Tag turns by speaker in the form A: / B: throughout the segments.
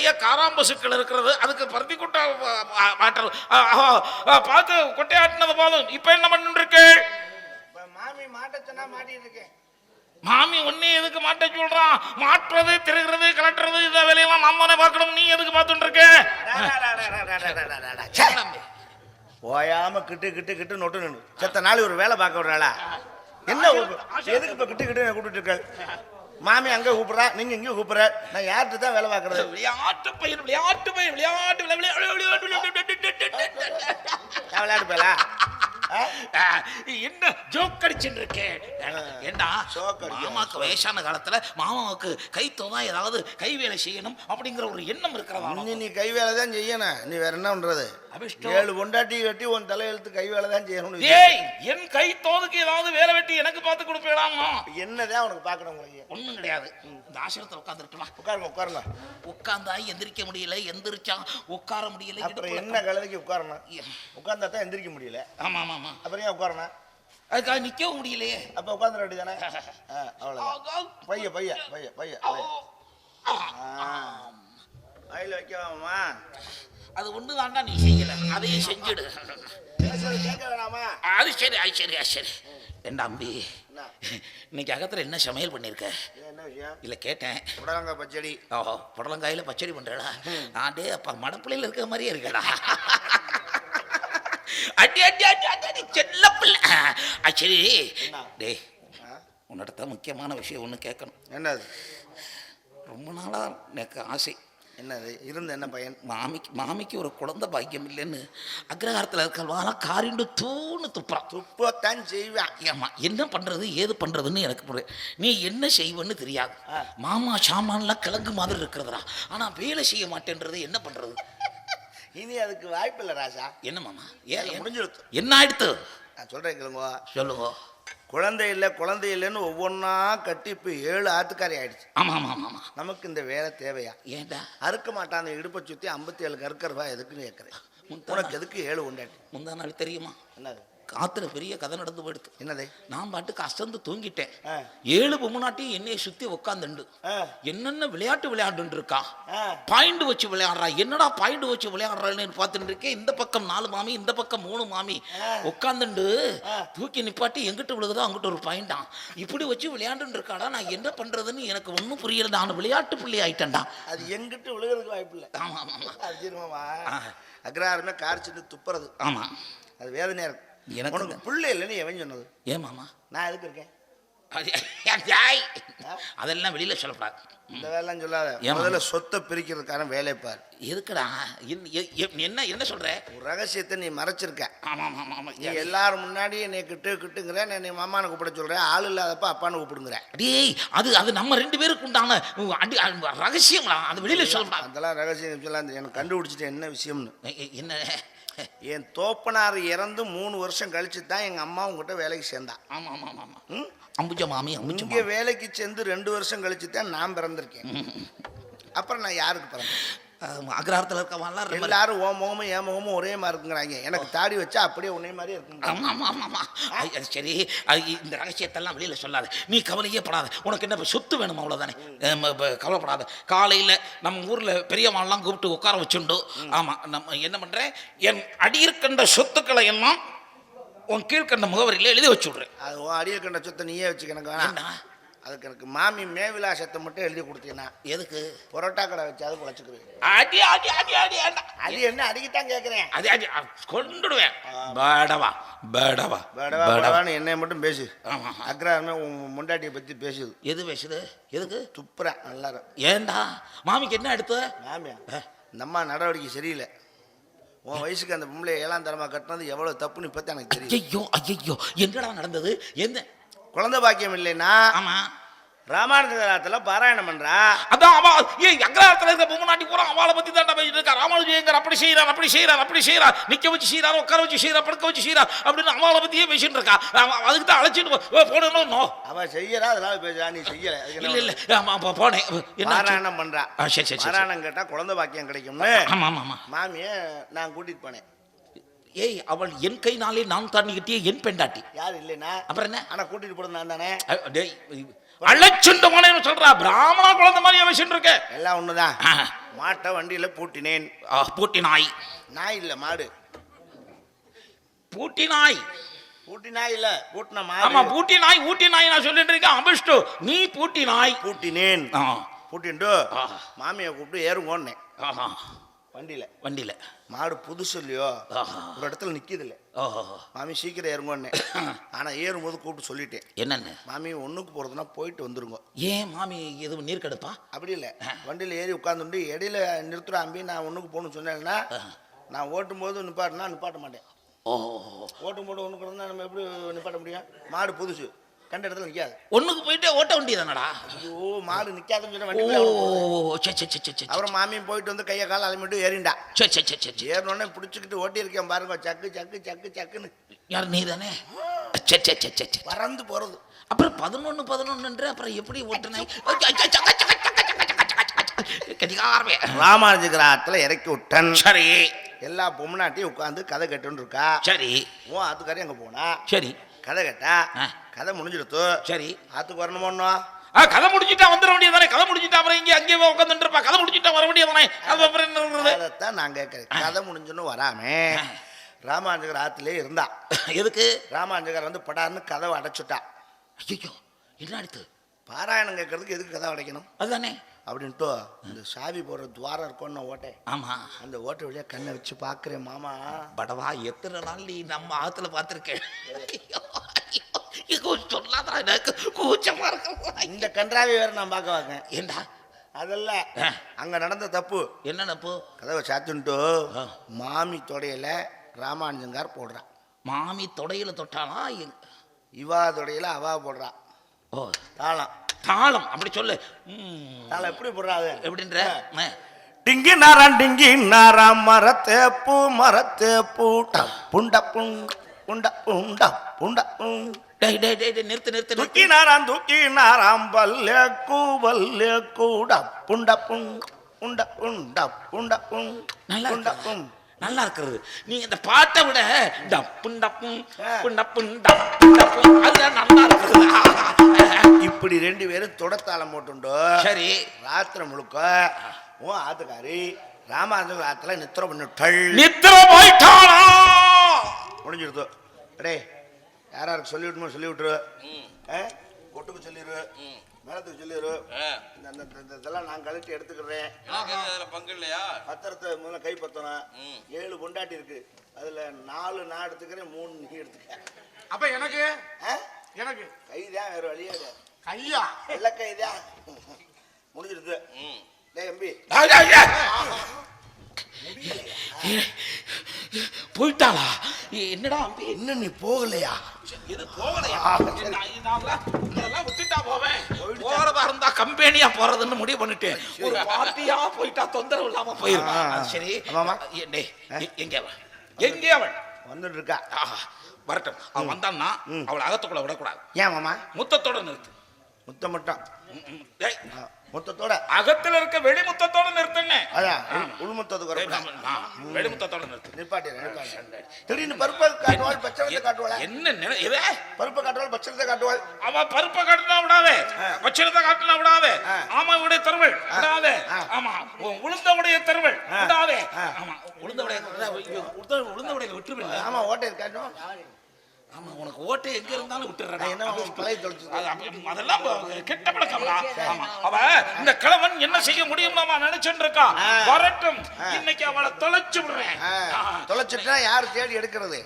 A: நிறைய காராம்பசுக்கள் இருக்கிறது. அதுக்கு பருத்தி கொட்டை மாட்டல் பார்த்து கொட்டையாட்டினது போதும். இப்ப என்ன பண்ணிட்டு இருக்கு?
B: மாமி மாட்ட சொன்னா மாட்டிட்டு இருக்கேன்.
A: மாமி ஒன்னே எதுக்கு மாட்ட சொல்றான்? மாற்றுறது, திருகிறது, கலட்டுறது, இந்த வேலையெல்லாம் நாம் தானே பார்க்கணும். நீ எதுக்கு பார்த்துட்டு இருக்க?
B: ஓயாம கிட்டு கிட்டு கிட்டு நொட்டு நின்று செத்த நாள் ஒரு வேலை பார்க்க விடுறாளா? என்ன எதுக்கு இப்ப கிட்டு கிட்டு கூப்பிட்டு இருக்க? மாமி அங்க கூப்பிடுறா, நீங்க இங்க கூப்பிடுற. நான் யார்கிட்ட தான் வேலை பார்க்கறது?
A: விளையாட்டு பையன், விளையாட்டு பையன், விளையாட்டு
B: விளையாட்டு போயலா?
A: என்ன ஜோக் அடிச்சுட்டு இருக்கேன்? ஏண்டா மாமாக்கு வயசான காலத்துல மாமாவுக்கு கை தோதா ஏதாவது கை வேலை செய்யணும் அப்படிங்கிற ஒரு எண்ணம் இருக்கிறதா?
B: நீ கை வேலை தான் செய்யணும். நீ வேற என்ன பண்றது? 7 பொண்டாட்டி கட்டி உன் தலையெழுத்து கை வேலை தான் செய்யணும்.
A: ஏய், என் கை தோதுக்கு ஏதாவது வேலை வெட்டி எனக்கு பார்த்து கொடுப்பேடாமா?
B: என்னதான் உனக்கு பார்க்கணும்?
A: ஒண்ணும் கிடையாது. இந்த ஆசிரத்தில் உட்காந்துருட்டுமா?
B: உட்காருங்க.
A: உட்கார்ந்தா எந்திரிக்க முடியல, எந்திரிச்சா உட்கார முடியல.
B: அப்புறம் என்ன கலவைக்கு உட்காரணும்? உட்கார்ந்தா தான் எந்திரிக்க முடியல.
A: ஆமா ஆமா.
B: அப்புறம் ஏன் உட்காரணும்?
A: அதுக்காக நிக்கவும் முடியலையே.
B: அப்ப உட்கார்ந்து வேண்டியதானே? அவ்வளவுதான். பைய பைய பைய பைய வாயில வைக்கவாமா?
A: அது ஒண்ணு தாண்டா நீ செய்யல, அதையும் செஞ்சிடு.
B: கேட்க வேணாமா?
A: அது சரி, அது சரி, அது சரி. ஏண்டா அம்பி, இன்னைக்கு அகத்துல என்ன சமையல் பண்ணிருக்க?
B: என்ன விஷயம்?
A: இல்ல கேட்டேன்.
B: புடலங்காய் பச்சடி.
A: ஓஹோ, புடலங்காயில பச்சடி பண்றடா? நாடே அப்பா மடப்பிள்ளையில இருக்கிற மாதிரியே இருக்கடா. அடி அடி அடி அடி செல்ல பிள்ளை. சரி டே, உன்னிடத்த முக்கியமான விஷயம் ஒன்று கேட்கணும்.
B: என்னது?
A: ரொம்ப நாளா எனக்கு ஆசை.
B: என்னது? இருந்து என்ன பையன்?
A: மாமிக்கு ஒரு குழந்தை பாக்கியம் இல்லைன்னு அக்ரஹாரத்தில் இருக்கிறவாரா காரிண்டு தூணு
B: துப்பத்தான் செய்வேன்.
A: ஏமா என்ன பண்றது ஏது பண்றதுன்னு எனக்கு புரியும். நீ என்ன செய்வன்னு தெரியாது. மாமா சாமான்லாம் கிழங்கு மாதிரி இருக்கிறதுடா, ஆனா வேலை செய்ய மாட்டேன்றது என்ன பண்றது?
B: இனி அதுக்கு வாய்ப்பு இல்லை ராஜா.
A: என்ன மாமா? ஏன்
B: முடிஞ்சிருத்து?
A: என்ன ஆயிடுத்து?
B: நான் சொல்றேன் கேளுங்க.
A: சொல்லுங்க.
B: குழந்தை இல்லைன்னு ஒவ்வொன்றா கட்டி இப்போ 7 ஆத்துக்காரி ஆயிடுச்சு.
A: ஆமா ஆமா ஆமா.
B: நமக்கு இந்த வேலை தேவையா?
A: ஏண்டா
B: அறுக்க மாட்டான் இடுப்பை சுற்றி 57 கருக்கருவா எதுக்குன்னு கேட்குறேன். உனக்கு எதுக்கு 7 உண்டாட்டி?
A: முந்தா நாள் தெரியுமா
B: என்னது?
A: காத்துல பெரிய கதை நடந்து போயிடுது.
B: என்னது?
A: நான் பாட்டுக்கு அசந்து தூங்கிட்டேன். 7 பொம்முனாட்டி என்னைய சுத்தி உட்காந்துண்டு என்னென்ன விளையாட்டு விளையாண்டு இருக்கா. பாயிண்ட் வச்சு விளையாடுறா. என்னடா பாயிண்ட் வச்சு விளையாடுறான்னு பார்த்துட்டு இருக்கேன். இந்த பக்கம் 4 மாமி, இந்த பக்கம் 3 மாமி உட்காந்துண்டு தூக்கி நிப்பாட்டி எங்கிட்ட விழுகுதோ அங்கிட்ட ஒரு பாயிண்டா இப்படி வச்சு விளையாண்டு இருக்காடா. நான் என்ன பண்றதுன்னு எனக்கு ஒன்றும் புரியல. நான் விளையாட்டு பிள்ளை ஆயிட்டேன்டா.
B: அது எங்கிட்ட விழுகிறதுக்கு வாய்ப்பு இல்லை.
A: ஆமா ஆமா.
B: அஜீர்மாவா அக்ரஹாரமே காரிச்சுட்டு துப்புறது.
A: ஆமா,
B: அது வேதனையா இருக்கு.
A: எனக்கு
B: பிள்ளை இல்லைன்னு எவன் சொன்னது?
A: ஏன் மாமா?
B: நான் எதுக்கு இருக்கேன்?
A: அதெல்லாம் வெளியில சொல்லக்கூடாது.
B: இந்த வேலைலாம் சொல்லாத. முதல்ல சொத்தை பிரிக்கிறதுக்கான வேலை பாரு.
A: எதுக்குடா? என்ன என்ன சொல்ற?
B: ஒரு ரகசியத்தை நீ மறைச்சிருக்க.
A: ஆமா ஆமா ஆமா.
B: நீ எல்லாரும் முன்னாடி என்னை கிட்டுங்கிற, என்னை மாமானு கூப்பிட சொல்றேன். ஆள் இல்லாதப்ப அப்பான்னு கூப்பிடுங்கிற.
A: டேய், அது நம்ம 2 பேருக்கு உண்டான ரகசியம். அது வெளியில சொல்லக்கூடாது.
B: அதெல்லாம் ரகசியம் சொல்லலாம். எனக்கு கண்டுபிடிச்சிட்டு என்ன விஷயம்னு.
A: என்ன?
B: என் தோப்பனார் இறந்து 3 வருஷம் கழிச்சு தான் எங்க அம்மா உங்ககிட்ட வேலைக்கு சேர்ந்தா.
A: ஆமா ஆமா ஆமா. அம்புஜ மாமி
B: இங்கே வேலைக்கு சேர்ந்து 2 வருஷம் கழிச்சு தான் நான் பிறந்திருக்கேன். அப்புறம் நான் யாருக்கு பிறந்தேன்?
A: அக்ரஹாரத்தில் இருக்கவங்க
B: எல்லாரும் ஓ முகமும் என் முகமும் ஒரே மாதிரி இருக்குங்கிறாங்க. எனக்கு தாடி வச்சா அப்படியே உன்னே மாதிரி இருக்கும்.
A: ஆமா ஆமா ஆமா ஆமா. சரி, இந்த ரகசியத்தெல்லாம் வெளியில சொல்லாத. நீ கவலையே படாத. உனக்கு என்ன சொத்து வேணும் அவ்வளோதானே? கவலைப்படாத. காலையில் நம்ம ஊரில் பெரியவாள்லாம் கூப்பிட்டு உட்கார வச்சுண்டு, ஆமா நம்ம என்ன பண்ணுறேன், என் அடியிருக்கின்ற சொத்துக்களை எல்லாம் உன் கீழ்கண்ட முகவரியில் எழுதி வச்சு விட்றேன்.
B: அது உன் அடியிருக்கின்ற சொத்தை நீயே வச்சுக்க. எனக்கு வேணாம். அதுக்கு எனக்கு மாமி மேவிலாசத்தை மட்டும் எழுதி கொடுத்தீங்கன்னா.
A: எதுக்கு?
B: பரோட்டா கடை வச்சு அது குழச்சிக்குவேன்.
A: அடி அடி அடி அடி
B: அது என்ன அடிக்கத்தான் கேட்குறேன்.
A: அது அடி கொண்டுடுவேன். பேடவா பேடவா
B: பேடவான்னு என்னை மட்டும் பேசு. அக்ரஹாரமே உன் முண்டாட்டியை பற்றி பேசுது.
A: எது பேசுது? எதுக்கு
B: துப்புறேன் எல்லாரும்?
A: ஏண்டா மாமிக்கு என்ன எடுத்து?
B: மாமியா இந்த அம்மா நடவடிக்கை சரியில்லை. உன் வயசுக்கு அந்த பொம்பளை 7ஆம் தரமாக கட்டினது எவ்வளோ தப்புன்னு இப்போ தான் எனக்கு தெரியும்.
A: ஐயோ ஐயோ, என்னடா நடந்தது? என்ன
B: குழந்தை பாக்கியம் இல்லைன்னா?
A: ஆமா,
B: ராமானுஜத்துல பாராயணம் பண்றா.
A: அதான் அவ அக்ரஹாரத்துல இருக்க பொம்முனாட்டி பூரா அவளை பத்தி தான் பேசிட்டு இருக்கா. ராமானுஜயங்கர் அப்படி செய்யறார், அப்படி செய்யறார், அப்படி செய்யறார், நிக்க வச்சு செய்யறாரு, உட்கார வச்சு செய்யறார், படுக்க வச்சு செய்யறார் அப்படின்னு அவளை பத்தியே பேசிட்டு இருக்கா. அதுக்கு தான் அழைச்சிட்டு போடணும்.
B: அவ செய்யறா, அதனால பேசுறா. நீ செய்யல.
A: இல்ல இல்ல போனேன்.
B: பாராயணம் பண்றா.
A: சரி சரி.
B: பாராயணம் கேட்டா குழந்தை பாக்கியம் கிடைக்கும்னு.
A: ஆமா ஆமா ஆமா.
B: மாமிய நான் கூட்டிட்டு போனேன்.
A: ஏய், அவள் என் கைனாலே நான் தாண்டி கட்டிய என் பெண்டாட்டி.
B: யாரு இல்லைன்னா?
A: அப்புறம் என்ன?
B: ஆனா கூட்டிட்டு போறது நான் தானே.
A: டேய், அழைச்சுண்டு போனேன்னு சொல்றா. பிராமணா குழந்தை மாதிரி வச்சுட்டு இருக்க.
B: எல்லாம் ஒண்ணுதான். மாட்டை வண்டியில பூட்டினேன்.
A: பூட்டி நாய்.
B: நாய் இல்ல, மாடு.
A: பூட்டி நாய்.
B: பூட்டி நாய் இல்ல, பூட்டின மாடு.
A: ஆமா, பூட்டி நாய். ஊட்டி நாய் நான் சொல்லிட்டு இருக்கேன். அபிஷ்டு, நீ பூட்டி நாய்.
B: பூட்டினேன். பூட்டிண்டு மாமியை கூப்பிட்டு ஏறுங்கோன்னே வண்டியில. மாடு புதுசு இல்லையோ, ஒரு இடத்துல நிக்குது இல்ல. மாமி சீக்கிரம் ஏறுங்கோன்னே. ஆனா ஏறும்போது கூப்பிட்டு சொல்லிட்டேன். என்னன்னு? மாமி ஒண்ணுக்கு போறதுன்னா போயிட்டு வந்துருங்க. ஏன் மாமி எதுவும் நீர் கெடுப்பா? அப்படி இல்ல, வண்டியில ஏறி உட்காந்துட்டு இடையில நிறுத்துறாம்பி நான் ஒண்ணுக்கு போகணும்னு சொன்னேன்னா நான் ஓட்டும் போது நிப்பாட்ட மாட்டேன். ஓட்டும் போது ஒண்ணுக்கு இருந்தா நம்ம எப்படி நிப்பாட்ட முடியும்? மாடு புதுசு, கண்ட இடத்துல நிக்காது. ஒண்ணுக்கு போயிட்டு ஓட்ட வேண்டியதானடா. ஐயோ, மாடு நிக்காதுன்னு சொன்ன வண்டி. அப்புறம் மாமியும் போயிட்டு வந்து கையை கால அலமிட்டு ஏறிண்டா. ஏறினோடனே பிடிச்சிக்கிட்டு ஓட்டி இருக்கேன் பாருங்க, சக்கு சக்கு சக்கு சக்குன்னு. யார்? நீ தானே? பறந்து போறது. அப்புறம் 11 அப்புறம் எப்படி ஓட்டுனாய்? ராமானுஜ கிராமத்துல இறக்கி விட்டன். சரி. எல்லா பொம்னாட்டியும் உட்காந்து கதை கேட்டுன்னு இருக்கா. சரி. ஓ ஆத்துக்காரி அங்க போனா. சரி. கதை கேட்டா கதை முடிஞ்சிடுத்து. சரி. ஆத்துக்கு வரணுமோ? கதை முடிஞ்சிட்டா வந்துட வேண்டியதானே. கதை முடிஞ்சிட்டா அப்புறம் இங்கே அங்கேயே உட்காந்துட்டு இருப்பா. கதை முடிஞ்சிட்டா வர வேண்டியதானே. அதைத்தான் நான் கேட்கறேன். கதை முடிஞ்சுன்னு வராமே ராமானுஜகர் ஆத்திலே இருந்தா. எதுக்கு? ராமானுஜகர் வந்து படார்னு கதவை அடைச்சுட்டா. ஐயோ, என்ன அடுத்து? பாராயணம் கேட்கறதுக்கு எதுக்கு கதை அடைக்கணும்? அதுதானே அப்படின்ட்டு இந்த சாவி போடுற துவாரம் இருக்கும்னு ஓட்டை. ஆமா, அந்த ஓட்டை வழியா கண்ணை வச்சு பாக்குறேன். மாமா படவா, எத்தனை நாள் நீ நம்ம ஆத்துல பாத்திருக்கேன். சொல்லாதா, எனக்கு கூச்சமா இருக்க. இந்த கன்றாவி வேற நான் பார்க்க வாங்க. ஏண்டா? அதெல்லாம் அங்க நடந்த தப்பு. என்ன தப்பு? கதவை சாத்துன்ட்டு மாமி தொடையில ராமானுஜங்கார் போடுறான். மாமி தொடையில தொட்டானா? இவா தொடையில அவா போடுறா. ஓ, தாளம். தாளம் அப்படி சொல்லு. தாளம் எப்படி போடுறாது? எப்படின்ற? டிங்கி நாராம் மரத்தேப்பு புண்ட புண்ட நிறுத்து. தூக்கி நாராம் பல்லே கூட புண்ட புண்ட நல்லா இருக்கிறது. நீங்க இந்த பாட்டை விட நல்லா இருக்கிறது. இப்படி ரெண்டு பேரும் தொடத்தாளம் போட்டுண்டோ. சரி. ராத்திரி முழுக்க உன் ஆத்துக்காரி ராமானுஜ ஆத்துல நித்திர போயிட்டாளா? முடிஞ்சிருது. அடே, யாராருக்கு சொல்லி விட்டுமோ சொல்லி விட்டுரு. கொட்டுக்கு சொல்லிடு, மேலத்துக்கு சொல்லிடு. இதெல்லாம் நான் கழிச்சு எடுத்துக்கிறேன். பங்கு இல்லையா? பத்திரத்தை முதல்ல கை பத்தணும். 7 பொண்டாட்டி இருக்கு. அதுல 4 நான் எடுத்துக்கிறேன், 3 நீ எடுத்துக்க. அப்ப எனக்கு கைதான், வேற வழியா கையா வெள்ள கைதான். முடிஞ்சிருது. எம்பி போயிட்டாளா? என்னடா அம்பி, என்ன நீ போகலையா? இது போகலையா? விட்டுட்டா போவேன். போறதா இருந்தா கம்பெனியா போறதுன்னு முடிவு பண்ணிட்டு ஒரு பார்ட்டியா போயிட்டா தொந்தரவு இல்லாம போயிரும். சரி. எங்கே அவன் வந்துட்டு இருக்கா? வரட்டும். அவன் வந்தான்னா அவளை அகத்துக்குள்ள விடக்கூடாது. ஏன் மாமா? முத்தத்தோட நிறுத்து. முத்தம் மட்டும். முத்தத்தோட அகத்துல இருக்க வெளிமுத்தத்தோட நிறுத்துங்க. உள்முத்தத்துக்கு வெளிமுத்தத்தோட நிறுத்து. நிப்பாட்டி. திடீர்னு பருப்பை காட்டுவாள், பச்சளத்தை காட்டுவாள். என்ன பருப்பை காட்டுவாள், பச்சளத்தை காட்டுவாள். அவ பருப்பை காட்டினா விடாதே, பச்சளத்தை காட்டினா விடாதே. ஆமா, உடைய தருவள் விடாதே. ஆமா, உளுந்த உடைய தருவள் விடாதே. ஆமா, உளுந்த உடைய விட்டுருவேன். ஆமா, ஓட்டை காட்டும். ஆமா, உனக்கு ஓட்டை எங்க இருந்தாலும் விட்டுறேன். அதெல்லாம் கெட்ட பழக்கம்டா. அவ இந்த கிழவன் என்ன செய்ய முடியும் நினைச்சுட்டு இருக்கா. வரட்டும், இன்னைக்கு அவளை தொலைச்சு விடுறேன். தொலைச்சுட்டா யாரு தேடி எடுக்கிறது?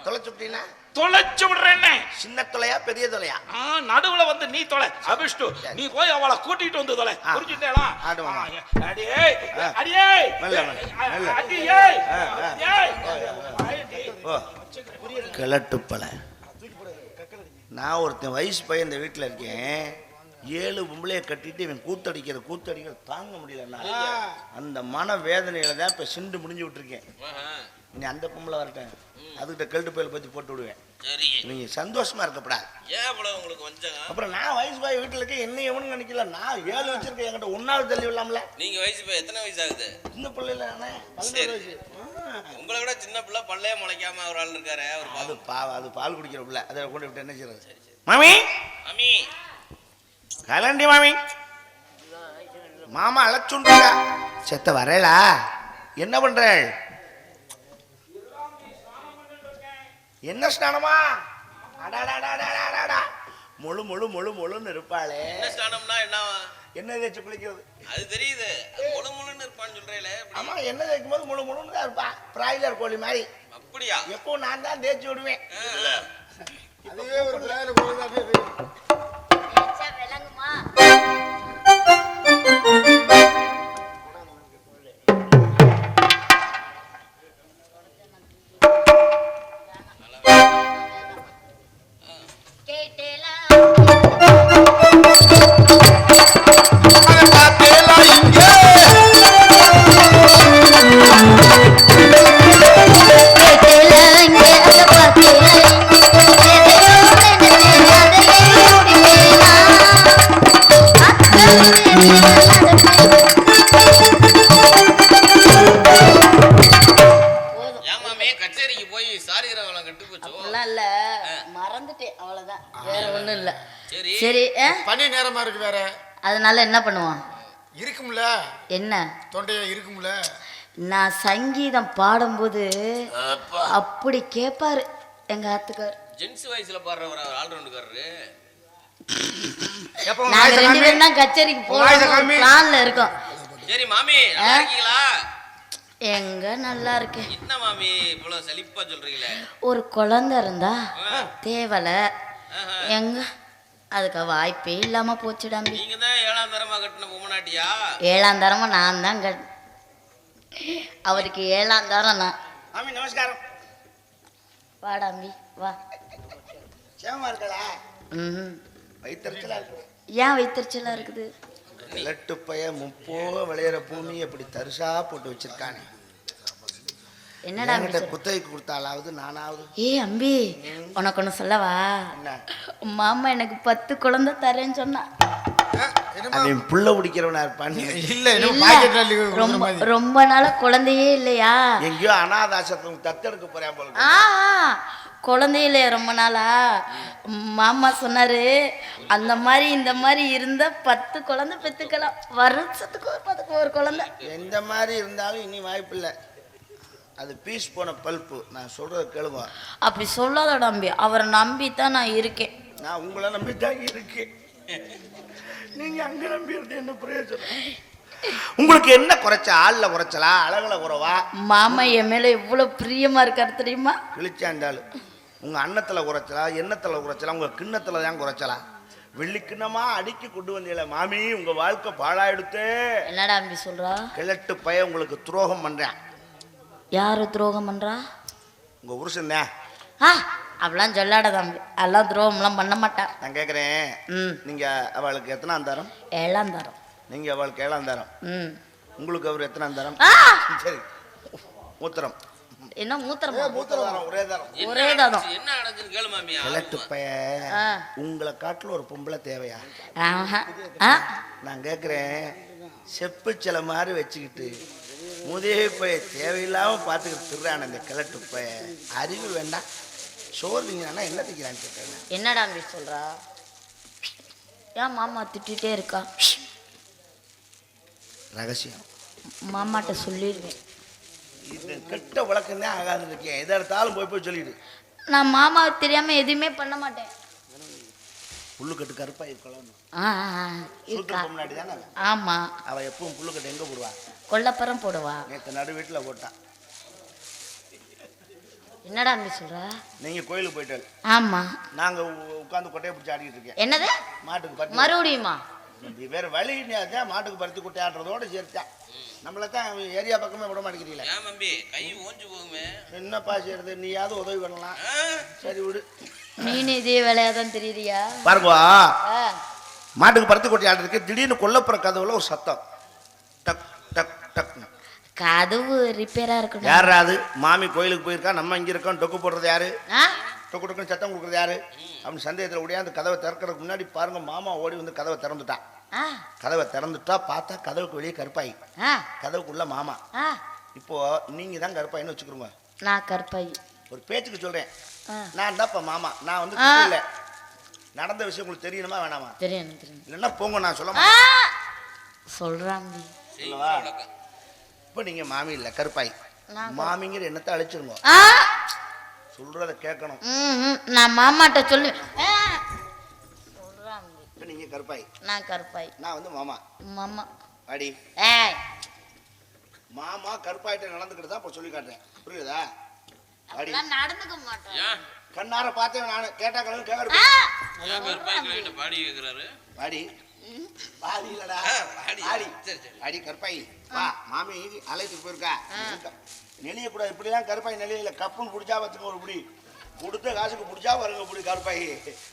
B: தொலைச்சுட்டீங்கன்னா தொலைச்சு விடுறேன். சின்ன தொலையா பெரிய தொலையா? நடுவுல வந்து நீ தொலை. அபிஷ்டு, நீ போய் அவளை கூட்டிட்டு வந்து தொலை. புரிஞ்சுட்டேளா? அடியே அடியே அடியே கிளட்டுப்பல. நான் ஒருத்தன் வயசு பையன் இந்த வீட்டில் இருக்கேன். 7 பொம்பளைய கட்டிட்டு இவன் கூத்தடிக்கிற தாங்க முடியலன்னா அந்த மன வேதனையில தான் இப்ப சிண்டு முடிஞ்சு விட்டுருக்கேன். நீ அந்த பொம்பளை வரட்டேன், அதுக்கிட்ட கெல்ட்டு பயில பத்தி போட்டு விடுவேன். நீங்க சந்தோஷமா இருக்கப்படாது. அப்புறம் நான் வயசு பையன் வீட்டுல இருக்கேன், என்ன எவனு நினைக்கல. நான் 7 வச்சிருக்கேன், என்கிட்ட 1 தள்ளி விடலாம்ல. நீங்க வயசு பையன் எத்தனை வயசு ஆகுது? சின்ன பிள்ளைல 17 வயசு. உங்களை விட சின்ன பிள்ளை, பள்ளையே முளைக்காம ஒரு ஆள் இருக்காரு. அது பால் குடிக்கிற பிள்ளை. அதை கொண்டு விட்டு என்ன செய்யறது? மாமி மாமி கலண்டி மாமி மாமா அழைச்சுண்டா செத்த வரலா என்ன பண்ற என்ன ஸ்நானமா அடாடாடாடாடாடா முழு முழு முழு முழுன்னு இருப்பாளே
C: என்ன ஸ்நானம்னா என்னவா
B: என்ன தேய்ச்சி குளிக்கிறது
C: அது தெரியுது முழு முழுன்னு இருப்பான்னு சொல்றேல
B: ஆமா என்ன தேய்க்கும் போது முழு முழுன்னு தான் இருப்பா பிராய்லர் கோழி மாதிரி
C: அப்படியா
B: எப்போ நான் தான் தேய்ச்சி விடுவேன்
D: அதுவே ஒரு பிராய்லர் கோழி தான்
E: விளங்குமா
D: சரி பனி நேரமா இருக்கு வேற
E: அதனால என்ன பண்ணுவான்
D: இருக்கும்ல
E: என்ன
D: தொண்டைய இருக்கும்ல
E: நான் சங்கீதம் பாடும்போது அப்படி கேட்பாரு எங்க ஆத்துக்கார்
C: ஜென்ஸ் வயசுல பாடுறவர் ஆல்ரவுண்டுக்காரரு
E: நாங்க 2 பேரும் தான் கச்சேரிக்கு போறோம் பிளான்ல இருக்கோம்
C: சரி மாமி நல்லா இருக்கீங்களா
E: எங்க நல்லா இருக்கேன்
C: என்ன மாமி இவ்வளவு சலிப்பா சொல்றீங்களே
E: ஒரு குழந்தை இருந்தா தேவல எங்க அதுக்கு வாய்ப்பே இல்லாம போச்சுடாம்பி
C: நீங்க தான் 7ஆம் தரமா கட்டின பொம்மநாட்டியா
E: 7ஆம் தரமா நான் தான் அவருக்கு 7ஆம் தரம் நான்
B: மாமி நமஸ்காரம்
E: வாடாம்பி வா
B: சேமமா இருக்கலா
E: ம்
B: வயிற்றுச்சலா இருக்கு
E: ஏன் வயிற்றுச்சலா இருக்குது
B: கிழட்டு பைய முப்போக விளையிற பூமி அப்படி தரிசா போட்டு வச்சிருக்கானே
E: என்னடா
B: குத்தகைக்கு கொடுத்தாலாவது நானாவது
E: அம்பி உனக்கு ஒண்ணு சொல்லவா மாமா எனக்கு 10 குழந்தை தரேன்னு சொன்னா
B: அவன் புள்ள பிடிக்கிறவனா இருப்பான்னு
E: ரொம்ப நாளா குழந்தையே இல்லையா
B: எங்கேயோ அனாதாசத்தை தத்தெடுக்க போறேன் போல
E: குழந்தையே இல்லையா ரொம்ப நாளா மாமா சொன்னாரு அந்த மாதிரி இந்த மாதிரி இருந்தா 10 குழந்தை பெத்துக்கலாம் வருஷத்துக்கு ஒரு குழந்தை
B: எந்த மாதிரி இருந்தாலும் இனி வாய்ப்பு இல்லை அது பீஸ் போன பல்ப்பு நான் சொல்றத கேளுங்க
E: அப்படி சொல்லாத நம்பி அவரை நம்பித்தான் நான் இருக்கேன்
B: நான் உங்களை நம்பி தான் இருக்கேன் நீங்க அங்க நம்பி இருந்து என்ன பிரயோஜனம் உங்களுக்கு என்ன குறைச்ச ஆள்ல குறைச்சலா அழகுல குறைவா
E: மாமா என் மேல எவ்வளவு பிரியமா இருக்காரு தெரியுமா
B: கிழிச்சாண்டாளு உங்க அன்னத்துல குறைச்சலா எண்ணத்துல குறைச்சலா உங்க கிண்ணத்துல தான் குறைச்சலா வெள்ளிக்கிண்ணமா அடிக்கி கொண்டு வந்தீங்கள மாமி உங்க வாழ்க்கை பாழாயிடுத்தே
E: என்னடா அம்பி சொல்றா
B: கிழட்டு பைய உங்களுக்கு துரோகம் பண்றேன்
E: யாரு துரோகம் பண்றா
B: உங்க புருஷன் தான்
E: அப்படிலாம் சொல்லாட தம்பி அதெல்லாம் துரோகம்லாம் பண்ண மாட்டான்
B: நான் கேட்குறேன் நீங்க அவளுக்கு எத்தனாம் தரம்
E: 7ஆம் தரம்
B: நீங்க அவளுக்கு 7ஆம் தரம் உங்களுக்கு அவர் எத்தனாம் தரம் சரி மூத்திரம்
E: என்ன மூத்திரம்
B: ஒரே தரம்
C: என்ன நடந்துன்னு கேளு மாமி
B: கிழட்டு பைய உங்களை காட்டுல ஒரு பொம்பளை தேவையா நான் கேட்குறேன் செப்பு சில மாதிரி வச்சுக்கிட்டு முதே பைய தேவையில்லாம பார்த்துக்கிட்டு திருறான இந்த கிழட்டு பைய அறிவு வேண்டாம் சோறு திங்கிறானா என்ன திங்கிறான்னு கேட்குறேன்
E: என்னடா அம்பி சொல்றா ஏன் மாமா திட்டிகிட்டே இருக்கா
B: ரகசியம்
E: மாமாட்ட சொல்லிடுவேன்
B: இது கெட்ட வழக்கம் தான் ஆகாது இருக்கேன் எதை எடுத்தாலும் போய் சொல்லிடு
E: நான் மாமாவுக்கு தெரியாம எதுவுமே பண்ண மாட்டேன்
B: புல்லுக்கட்டு கருப்பா இருக்கலாம் முன்னாடி தானே
E: ஆமா
B: அவ எப்பவும் புல்லுக்கட்டு எங்க போடுவா
E: கொல்லப்புறம் போடுவா
B: நேற்று நடு வீட்டுல போட்டான்
E: என்னடா அம்பி சொல்ற
B: நீங்க கோயிலுக்கு போயிட்டாரு
E: ஆமா
B: நாங்க உட்காந்து கொட்டையை பிடிச்சி ஆடிட்டு இருக்கேன்
E: என்னது
B: மாட்டுக்கு பருத்தி
E: மறுபடியுமா
B: வேற வழி தான் மாட்டுக்கு பருத்தி கொட்டை ஆடுறதோட சேர்த்தா நம்மள தான் ஏரியா பக்கமே விட மாட்டேங்கிறீங்களா
C: ஏன் தம்பி கை ஓஞ்சு போகுமே
B: என்னப்பா செய்யறது நீயாவது உதவி பண்ணலாம் சரி விடு
E: நீனு இதே வேலையாதான் தெரியுறியா
B: பாருங்கா மாட்டுக்கு பருத்தி கொட்டை ஆடுறதுக்கு திடீர்னு கொல்லப்புற கதவுல ஒரு சத்தம் டக் டக் டக்
E: கதவு ரிப்பேரா இருக்கணும்
B: யாராவது மாமி கோயிலுக்கு போயிருக்கா நம்ம இங்க இருக்கோம் டொக்கு போடுறது யாரு டொக்கு டொக்குன்னு சத்தம் கொடுக்குறது யாரு அப்படின்னு சந்தேகத்தில் ஓடியாந்து கதவை திறக்கிறதுக்கு முன்னாடி பாருங்க மாமா ஓடி வந்து கதவை திறந்துட்டான் கதவை திறந்துட்டா பார்த்தா கதவுக்கு வெளியே கருப்பாயி கதவுக்குள்ள மாமா இப்போ நீங்க தான் கருப்பாயின்னு வச்சுக்கிறோங்க
E: நான் கருப்பாயி
B: ஒரு பேச்சுக்கு சொல்றேன் நான் தான்ப்பா மாமா நான் வந்து இல்ல நடந்த விஷயம் உங்களுக்கு தெரியணுமா வேணாமா?
E: தெரியும் தெரியும்.
B: இல்லைன்னா போங்க, நான் சொல்ல
E: ஆ,
B: மாட்டேன்.
E: சொல்றாங்க.
B: இல்லவா? இப்போ நீங்க மாமி இல்ல கருப்பாய், மாமிங்கிற எண்ணத்தை அழிச்சிருங்க.
E: ஆ,
B: சொல்றத கேட்கணும்.
E: நான் மாமாட்ட சொல்லு. சொல்றாங்க.
B: இப்போ நீங்க கருப்பாய்,
E: நான் கருப்பாய்,
B: நான் வந்து மாமா.
E: மாமா.
B: அடி
E: ஏய்,
B: மாமா கருப்பாயிட்ட நடந்துக்கிட்டு தான் இப்போ சொல்லி காட்டுறேன், புரியுதா? அடி
E: நான் நடந்துக்க மாட்டேன்.
C: ஏன்
B: கண்ணார பார்த்தேன் நான், கேட்டா கலந்து கேட்கறது.
C: ஏன் கருப்பாய்க்கிட்ட பாடி கேட்குறாரு?
B: அடி பாடி இல்லடா,
C: பாடி.
B: அடி
C: சரி, சரி.
B: அடி கருப்பாய் வா, மாமி அழைத்துக்கு போயிருக்கா. நெளிய கூட இப்படிதான் கருப்பாய் நெளியில கப்புன்னு பிடிச்சா பார்த்துங்க, ஒரு பிடி கொடுத்த காசுக்கு பிடிச்சா வருங்க இப்படி கருப்பாய்.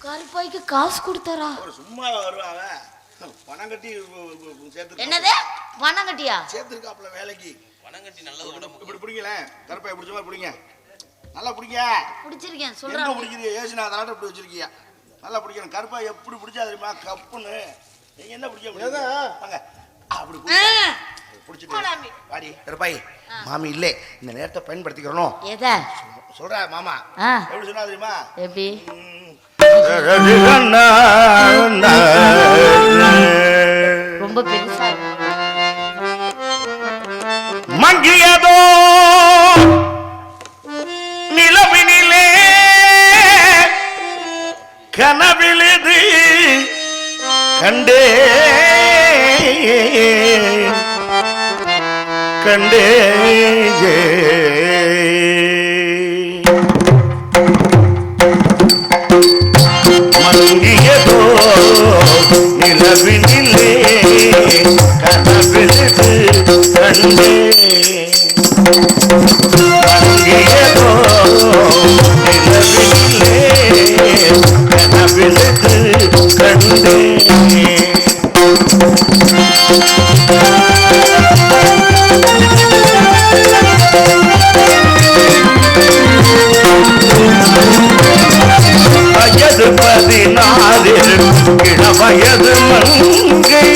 E: கருப்பாய்க்கு காசு கொடுத்தாரா?
B: ஒரு சும்மா வருவாங்க, பணம் கட்டி சேர்த்து.
E: என்னது பணம் கட்டியா?
B: சேர்த்துருக்காப்புல வேலைக்கு.
C: பணம் கட்டி நல்லது உடம்பு.
B: இப்படி பிடிக்கல, கருப்பாய் பிடிச்ச மாதிரி பிடிங்க, நல்லா பிடிங்க.
E: பிடிச்சிருக்கேன்
B: எங்க
E: சொல்றாங்க.
B: பிடிக்கிறீங்க? ஏசுனா அதனால இப்படி வச்சிருக்கீங்க, நல்லா பிடிக்கணும். கருப்பாய் எப்படி பிடிச்சா தெரியுமா? கப்புன்னு. நீங்க என்ன பிடிக்க முடியாது, வாங்க அப்படி பிடிச்சிட்டு வாடி கருப்பாய். மாமி இல்லை, இந்த நேரத்தை பயன்படுத்திக்கிறோம்.
E: எதை
B: சொல்ற மாமா எப்படி சொன்னா தெரியுமா?
E: எப்படி? ரொம்ப பெருசா
B: மங்கியதோ நிலவினிலே கனவிலிது கண்டே கண்டே மங்கியதோ நிலவினிலே கனவிலிது கண்டே மங்கியதோ நிலவினிலே கனவிலிது கண்டே வயது 14 இளவயது மங்கை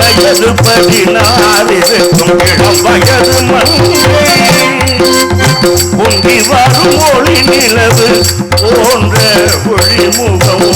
B: வயது 14 இளவயது மங்கை பொங்கி வரும் ஒளி நிலவு போன்ற ஒளிமுகம்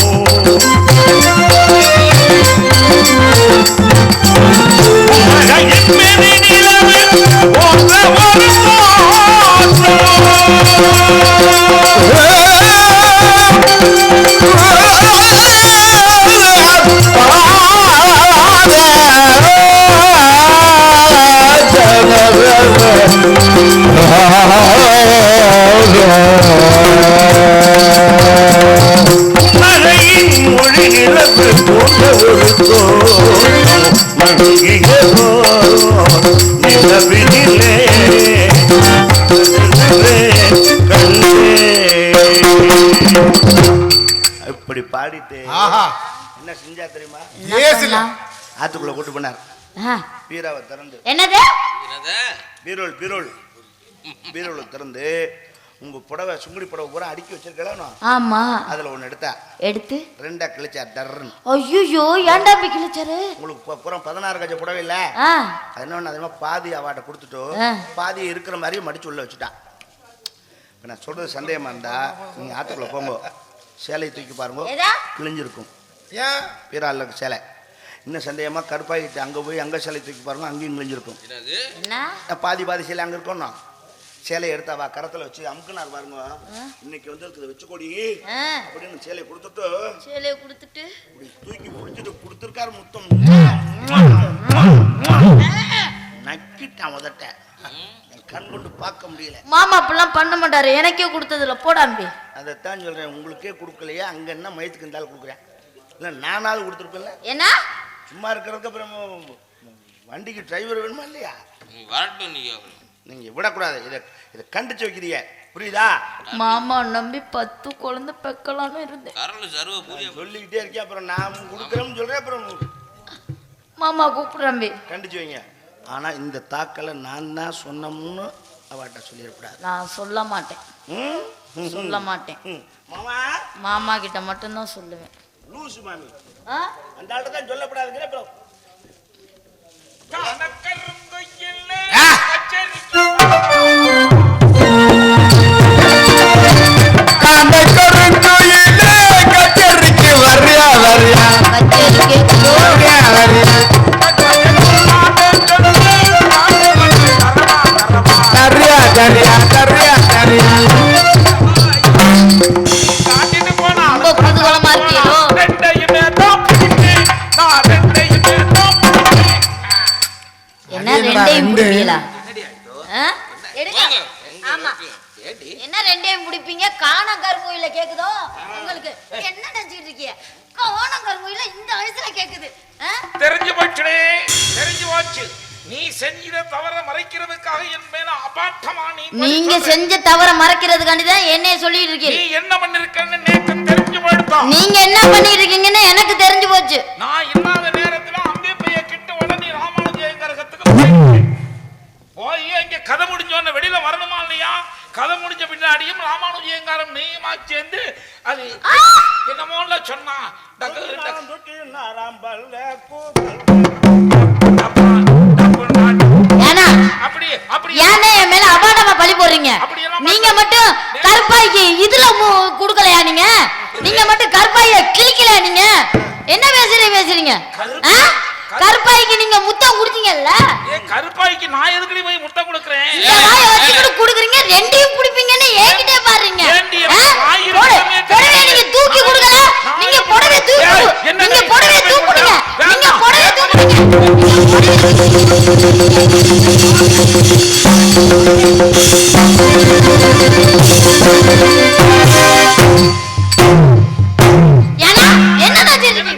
B: மழையின் மொழி நிலவு போன்ற ஒரு மங்கியதோ நிலவினிலே இப்படி பாடிட்டு என்ன செஞ்சா தெரியுமா? ஆத்துக்குள்ள கூட்டு போனார். பீராவை திறந்து,
E: என்னது
B: பீரோல் பீரோல் பீரோல திறந்து உங்க புடவை சுங்குடி புடவை பூரா அடுக்கி வச்சிருக்கலாம்.
E: ஆமா,
B: அதுல ஒண்ணு எடுத்து ரெண்டா கிழிச்சார் டர்ன்னு.
E: ஐயோ ஏன்டா அப்படி கிழிச்சாரு?
B: உங்களுக்கு பூரா 16 கஜ புடவை இல்ல, அது என்ன அதிகமா பாதி அவாட்ட கொடுத்துட்டோ பாதி இருக்கிற மாதிரி மடிச்சு உள்ள வச்சுட்டான். இப்ப நான் சொல்றது சந்தேகமா இருந்தா நீங்க ஆத்துக்குள்ள போங்க, சேலையை தூக்கி பாருங்க, கிழிஞ்சிருக்கும். ஏன் பீரால சேலை. இன்னும் சந்தேகமா கருப்பாயிட்டு அங்க போய் அங்க சேலை தூக்கி பாருங்க, அங்கேயும் கிழிஞ்சிருக்கும். பாதி பாதி சேலை அங்க இருக்கணும். சேலையை எடுத்தாவா கரத்துல வச்சு அமுக்குனார் பாருங்க, இன்னைக்கு வந்து இருக்குது வச்சுக்கோடி அப்படின்னு சேலையை கொடுத்துட்டு தூக்கி பிடிச்சிட்டு கொடுத்துருக்காரு முத்தம். நக்கிட்டான் உதட்ட, கண் கொண்டு பார்க்க முடியல.
E: மாமா அப்பெல்லாம் பண்ண மாட்டாரு, எனக்கே கொடுத்ததுல போடாம்பி.
B: அதைத்தான் சொல்றேன், உங்களுக்கே கொடுக்கலையா? அங்க என்ன மயத்துக்கு இருந்தாலும் கொடுக்குறேன், இல்ல நானாவது கொடுத்துருப்பேன்ல.
E: என்ன
B: சும்மா இருக்கிறதுக்கு அப்புறம் வண்டிக்கு டிரைவர் வேணுமா இல்லையா?
C: வரட்டும்,
B: நீங்க விடக்கூடாது, இதை கண்டிச்சு வைக்கிறீங்க, புரியுதா?
E: மாமா நம்பி 10 குழந்தை பெக்கலான்னு இருந்தேன்.
B: சொல்லிக்கிட்டே இருக்கேன், அப்புறம் நான் கொடுக்குறேன்னு சொல்றேன், அப்புறம்
E: மாமா கூப்பிடுறம்பி
B: கண்டிச்சு வைங்க. ஆனா இந்த தாக்கலை நான் தான் சொன்னோம்னு அவட்ட சொல்லிடக்கூடாது.
E: நான் சொல்ல மாட்டேன், சொல்ல மாட்டேன்.
B: மாமா
E: மாமா கிட்ட மட்டும்தான் சொல்லுவேன்.
B: லூசு மாமி, அந்த ஆள்கிட்ட தான் சொல்லக்கூடாதுங்கிற. அப்புறம் கச்சேரிக்கு வர்றியா வர்றியா
E: கச்சேரி கேக்குதோ?
B: சரியா சரியா சரியா சரியா
E: ரொம்ப குதூகலமா இருக்கீங்களோ? என்ன ரெண்டையும் பிடிப்பீங்களா? ஆ? எடுங்க. ஆமா. என்ன ரெண்டையும் பிடிப்பீங்க? காணங்கருங்குயில கேக்குதோ உங்களுக்கு? என்ன நினைச்சிட்டு இருக்கீங்க? காணங்கருங்குயில இந்த வயசுல கேக்குது.
A: தெரிஞ்சு போச்சுடே, தெரிஞ்சு போச்சு. நீ செஞ்சத தவற மறைக்கிறதுக்காக என் மேல அபாட்டமா
E: நீங்க செஞ்ச தவற மறைக்கிறதுக்காண்டி தான் என்னைய சொல்லிட்டு இருக்கீங்க.
A: நீ என்ன பண்ணிருக்கன்னு நேத்து தெரிஞ்சு போயிடுதா?
E: நீங்க என்ன பண்ணிட்டு இருக்கீங்கன்னு எனக்கு தெரிஞ்சு போச்சு.
A: நான் இல்லாத நேரத்துல அம்பே பைய கிட்ட உடனே ராமானுஜயங்கரகத்துக்கு போய் இங்க கதை முடிஞ்சோன்னு வெளியில வரணுமா இல்லையா? கதை முடிஞ்ச பின்னாடியும் ராமானுஜயங்காரம் நீமா சேர்ந்து அது என்னமோல சொன்னா
E: ஏன்னா என் மேல அபாண்டமா பழி போடுறீங்க. நீங்க மட்டும் கருப்பாய்க்கு இதுல குடுக்கலையா? நீங்க மட்டும் கருப்பாய கிளிக்கலையா? நீங்க என்ன பேசுறீங்க? கருப்பாய்க்கு நீங்க முத்தம் குடுத்தீங்கல்ல?
A: கருப்பாய்க்கு நான் எதுக்கு போய் முத்தம் கொடுக்கறேன்?
E: குடுக்குறீங்க, ரெண்டையும் குடிப்பீங்கன்னு என்கிட்ட பாருங்க. புடவை நீங்க தூக்கி கொடுக்கல. நீங்க புடவை தூக்குங்க. நீங்க புடவை தூக்குங்க. நீங்க புடவை தூக்குங்க. ஏன்னா என்னடா செய்றீங்க?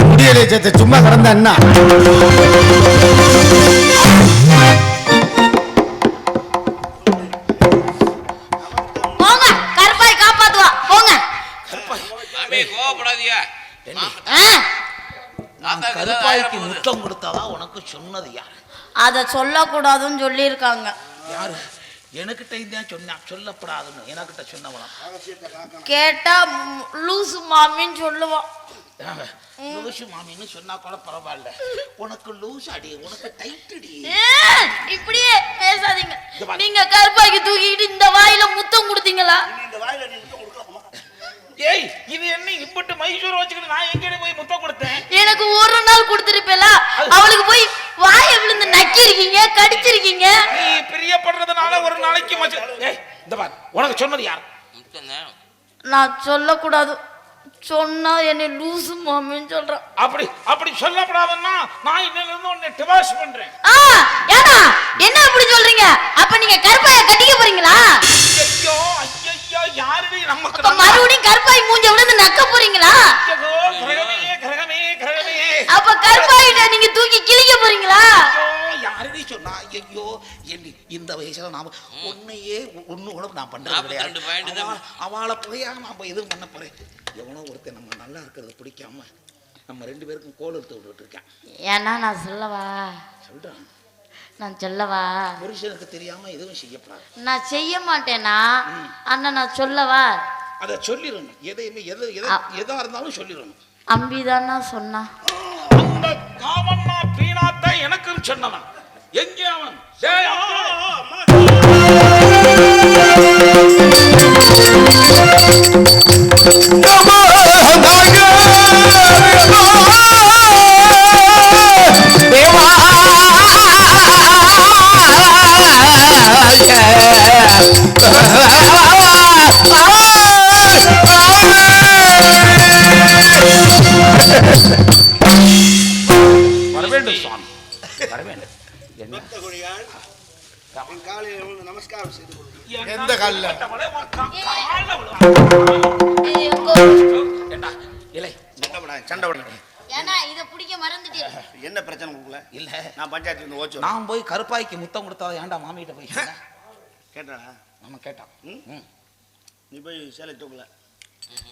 B: முடியலை சேத்த சும்மா கிடந்த அண்ணா
E: போங்க, கருப்பாய் காப்பாத்துவா. போங்க.
C: மாமே கோவப்படாதீங்க.
A: கருப்பாய்க்கு முத்தம் கொடுத்தாதான் உனக்கு சொன்னது யாரு?
E: அத சொல்லக்கூடாதுன்னு சொல்லியிருக்காங்க.
A: யாரு? எனக்கிட்ட தான் சொன்னா சொல்லப்படாதுன்னு. எனக்கிட்ட சொன்னவனா
E: கேட்டா லூசு மாமின்னு சொல்லுவான்.
A: லூசு மாமின்னு சொன்னா கூட பரவாயில்ல. உனக்கு லூசு அடி, உனக்கு டைட் அடி.
E: இப்படியே பேசாதீங்க. நீங்க கருப்பாய்க்கு தூக்கிட்டு இந்த வாயில முத்தம் கொடுத்தீங்களா?
A: ஏய், இது என்ன இப்பட்டு மைசூர் வச்சுக்கிட்டு நான் எங்கேயே போய் முத்தம் கொடுத்தேன்?
E: எனக்கு ஒரு நாள் கொடுத்திருப்பேல, அவளுக்கு போய் வாயை விழுந்து நக்கிருக்கீங்க, கடிச்சிருக்கீங்க.
A: நீ பிரியப்படுறதுனால ஒரு நாளைக்கு ஏய், இந்த பாரு, உனக்கு சொன்னது யார்?
E: நான் சொல்லக்கூடாது. சொன்னா என்னை லூசு மாமின்னு சொல்றான்.
A: அப்படி சொல்லப்படாதுன்னா நான் இன்னில இருந்து உன்னை டிவோர்ஸ் பண்றேன்.
E: ஏன்னா என்ன அப்படி சொல்றீங்க? அப்ப நீங்க கருப்பாய கட்டிக்க போறீங்களா?
A: ஐயோ ஐயோ, யாருடி நமக்கு?
E: அப்ப மறுபடியும் கருப்பாய் மூஞ்ச விழுந்து நக்க போறீங்களா?
A: கிரகமே.
E: அப்ப கருப்பாயிட்ட நீங்க தூக்கி கிழிக்க போறீங்களா?
A: யாருடி சொன்னா? ஐயோ, இந்த வயசுல நாம ஒன்னையே ஒண்ணு கூட நான் பண்றது கிடையாது. அவளை போயா நாம எதுவும் பண்ண போறேன்? எவனோ ஒருத்தன் நம்ம நல்லா இருக்கிறது பிடிக்காம நம்ம ரெண்டு பேருக்கும் கோல் எடுத்து விட்டுட்டு இருக்கேன்.
E: ஏன்னா நான் சொல்லவா?
A: சொல்றேன்.
E: நான் சொல்லவா?
A: புருஷனுக்கு தெரியாம எதுவும் செய்யப்படாது.
E: நான் செய்ய மாட்டேனா? அண்ணா நான் சொல்லவா?
A: அதை சொல்லிடணும். எதையுமே எதா இருந்தாலும் சொல்லிடணும்.
E: அம்பிதானா சொன்னா?
A: அந்த காவன்னா பீனாத்தை எனக்கு சொன்னவன் எங்கே அவன்? வரவேண்டும் சுவாமி, வரவேண்டும்.
B: நமஸ்காரம் செய்து
A: எந்த காலில்?
B: என்ன பிரச்சனை உங்களுக்குள்ள? இல்ல நான் பஞ்சாயத்துல இருந்து ஓச்சு.
A: நான் போய் கருப்பாய்க்கு முத்தம் கொடுத்தா ஏன்டா மாமிகிட்ட போய்
B: கேட்டானா?
A: நம்ம கேட்டான்.
B: நீ போய் சேலை தூக்கல.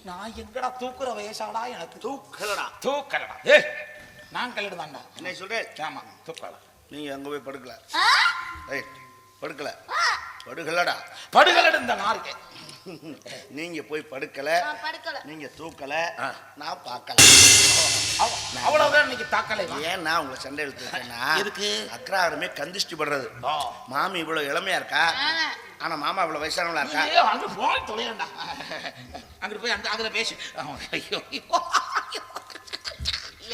A: நான் எங்கடா தூக்குற வயசாடா? எனக்கு தூக்கலடா. ஏய், நான் கல்லடுதான்டா.
B: என்ன சொல்றேன்?
A: ஆமா, தூக்கல.
B: நீங்க அங்க போய் படுக்கல. படுக்கலடா.
A: படுகலடு இந்த நாருக்கு.
B: நீங்க போய் படுக்கல,
E: படுக்கல.
B: நீங்க தூக்கல, நான் பார்க்கல.
A: அவ்வளவுதான் இன்னைக்கு தாக்கலை.
B: ஏன் நான் உங்களை சண்டை இழுத்துருக்கேன்னா,
A: எதுக்கு?
B: அக்ராரமே கந்திஷ்டி படுறது. மாமி இவ்வளவு இளமையா இருக்கா, ஆனா மாமா இவ்வளவு வயசானவளா இருக்கா.
A: அங்க போய் தொலையண்டா, அங்கிட்டு போய் அந்த அதுல பேசு. ஐயோ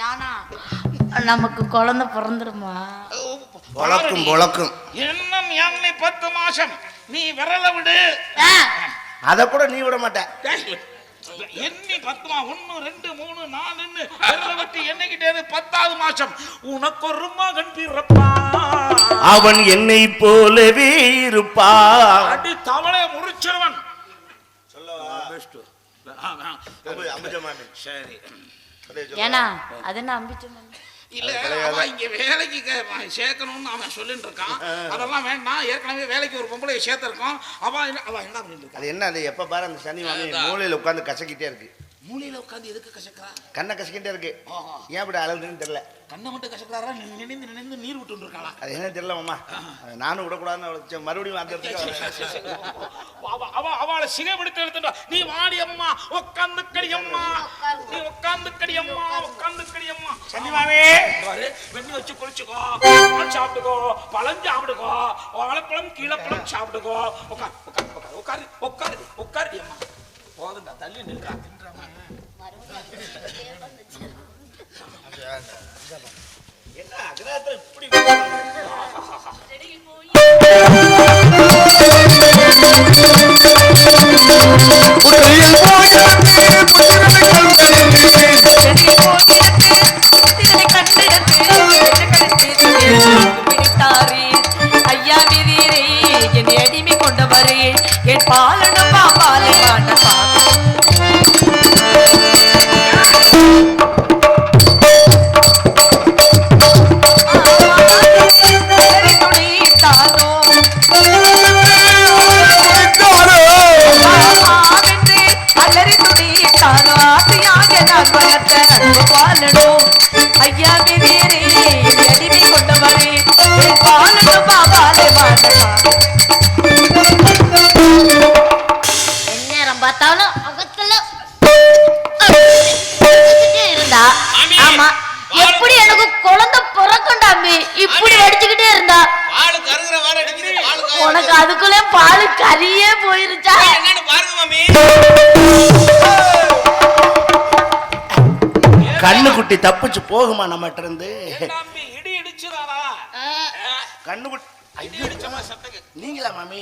E: யானா நமக்கு குழந்தை பிறந்துருமா?
B: பொழக்கும் பொழக்கும்.
A: இன்னும் எண்ணி 10 மாசம் நீ விரல விடு.
B: அத கூட நீ விட மாட்ட.
A: எண்ணி 10 1 2 3 4 விரல விட்டு எண்ணிக்கிட்டே 10வது மாசம் உனக்கு ஒரு மகன் பிறப்பா.
B: அவன் என்னை போலவே இருப்பா.
A: அடி தவளை முறிச்சவன். சரி
E: ஏனா அது என்ன அம்பிச்சு
A: இல்ல, அவன் இங்க வேலைக்கு சேர்க்கணும்னு அவன் சொல்லிட்டு இருக்கான். அதெல்லாம் வேண்டாம், ஏற்கனவே வேலைக்கு ஒரு பொம்பளை சேர்த்திருக்கோம். அவன் என்ன பண்ணிட்டு இருக்கான்?
B: அது என்ன, அது எப்ப பாரு அந்த சனி மாமி மூலையில உட்கார்ந்து கசக்கிட்டே இருக்கு.
A: மூலையில உட்காந்து எதுக்கு கசக்கிறா?
B: கண்ணை கசக்கிட்டே இருக்கு. ஏன் அப்படி அழுதுன்னு தெரியல.
A: கண்ணை மட்டும் கசக்கிறாரா, நினைந்து நினைந்து நீர் விட்டு இருக்காளா?
B: அது என்ன தெரியல மாமா. நானும் விடக்கூடாதுன்னு மறுபடியும் அந்த இடத்துக்கு
A: அவளை சிகப்படுத்த எடுத்துட்டா. நீ வாடி அம்மா, உட்காந்து கடியம்மா, நீ உட்காந்து கடியம்மா, உட்காந்து கடியம்மா. சனிமாவே வெண்ணி வச்சு குளிச்சுக்கோ, சாப்பிட்டுக்கோ, பழம் சாப்பிடுக்கோ, வாழைப்பழம் கீழப்பழம் சாப்பிட்டுக்கோ. உட்காரு உட்காரு உட்காரு உட்காரு உட்காரு அம்மா. போதுண்டா, தள்ளி நிற்கிறா.
B: என்ன அகிராத்துல இப்படி
F: ஐயா விதிரே என்னை அடிமை கொண்டவரே என் பாலனும் பாபாலை மாட்டப்பா ஐயா விதிரே என்னை அடிமை கொண்டவரே என் பாலனும் பாபாலை மாட்டப்பா.
E: எந்நேரம் பார்த்தாலும் அகத்துல இருந்தா. ஆமா, எப்படி எனக்கு குழந்தை பிறக்கண்டாமி இப்படி அடிச்சுக்கிட்டே இருந்தா?
C: பால் கருகிற வாட அடிக்குது. பால்
E: உனக்கு அதுக்குள்ளே பால் கறியே போயிருச்சா?
C: என்னன்னு பாருங்க மாமி.
B: கண்ணுக்குட்டி தப்பிச்சு போகுமா நம்மகிட்ட இருந்து?
A: இடி இடிச்சுறாரா?
B: கண்ணுக்குட்டி
A: இடி இடிச்சமா சத்தங்க.
B: நீங்களா மாமி?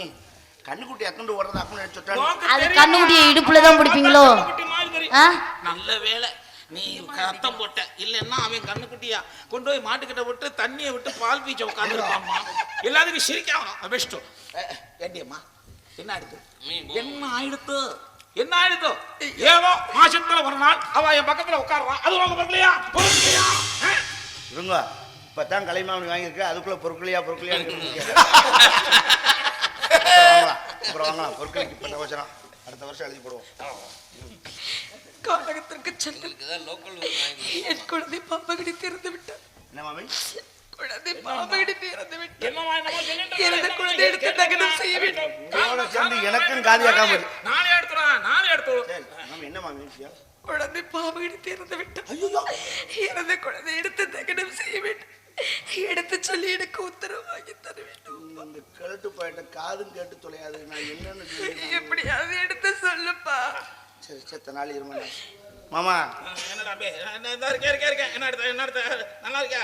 B: கண்ணுக்குட்டி அக்கண்டு ஓடுறது அப்படின்னு நினைச்சுட்டாங்க.
E: அது கண்ணுக்குட்டியை இடுப்புலதான் பிடிப்பீங்களோ?
A: நல்ல வேலை நீ ரத்தம் போட்ட, இல்லைன்னா அவன் கண்ணுக்குட்டியா கொண்டு போய் மாட்டுக்கிட்ட விட்டு தண்ணியை விட்டு பால் பீச்ச உட்காந்துருப்பாம்மா. எல்லாத்துக்கும் சிரிக்காம பெஸ்ட்டும். ஏண்டியம்மா என்ன ஆயிடுத்து? என்ன ஆயிடுத்து? என்ன ஆயிடுத்து? ஏதோ மாசத்துல ஒரு நாள் அவ என் பக்கத்துல உட்காடுறான். அது உனக்கு பொருளையா? பொருளையா?
B: இவங்க இப்பதான் கலைமாமணி வாங்கியிருக்கு, அதுக்குள்ள பொருட்களையா அப்புறம் வாங்கலாம். பொருட்களுக்கு இப்ப வச்சுறோம், அடுத்த வருஷம் எழுதி போடுவோம்.
F: கானகத்திற்கு சென்று என் குழந்தை பாம்பகடி திறந்து விட்டார்.
B: என்ன மாமி?
F: குழந்தை பாம்பகடி திறந்து விட்டார்.
A: என்னமா என்னமா சொல்லிட்டு
F: எனது குழந்தை எடுத்து தகனம் செய்ய வேண்டும்.
B: இதோட சேர்ந்து எனக்கும் காதியாக்காம இருக்கு.
A: நானே எடுத்துறேன்.
B: சரி மாமி, என்ன மாமி விஷயம்?
F: குழந்தை பாம்பகடி திறந்து விட்டார். எனது குழந்தை எடுத்து தகனம் செய்ய வேண்டும். எடுத்து சொல்லி எனக்கு உத்தரவு வாங்கி தர வேண்டும்.
B: இந்த கேட்டு போயிட்ட காதும் கேட்டு தொலையாது. நான் என்னன்னு
F: எப்படியாவது எடுத்து சொல்லுப்பா.
B: சரி செத்த நாள் இருமா மாமா.
A: என்னடா பே, என்ன இருக்கேன். என்ன எடுத்த நல்லா இருக்கியா?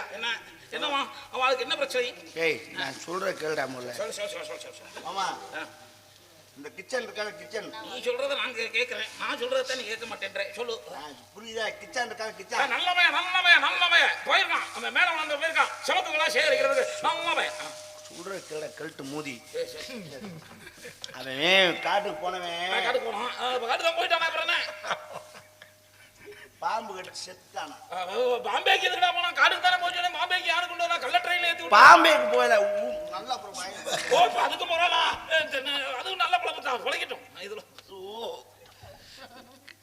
A: என்னமா அவளுக்கு என்ன பிரச்சனை?
B: ஏய் நான் சொல்ற கேளுடா முதல்ல.
A: சொல்.
B: மாமா, இந்த கிச்சன் இருக்காங்க, கிச்சன்.
A: நீ சொல்றத நான் கேட்கிறேன், நான் சொல்றத நீ கேட்க மாட்டேன்ற. சொல்லு.
B: புரியுதா? கிச்சன் இருக்காங்க, கிச்சன்.
A: நல்லவன் போயிருக்கான். அந்த மேல வளர்ந்து போயிருக்கான். சிவத்துக்கெல்லாம் சேகரிக்கிறது நல்லவன்.
B: சொல்ற கேள கழட்டு மூதி. அவன் காட்டுக்கு போனவன்.
A: காட்டுக்கு போனான். காட்டுக்கு போயிட்டானா? அப்புறம் என்ன?
B: பாம்பு கட்டி செத்தானா?
A: பாம்பேக்கு எதுக்குடா போனா? காட்டுக்கு தானே போச்சு. பாம்பேக்கு யாரு கொண்டு வரா? கள்ள ட்ரெயின்ல ஏத்தி
B: பாம்பேக்கு போயல நல்லா
A: அதுக்கு போறானா? அதுவும் நல்ல பழக்கம் குலைக்கட்டும். இதுல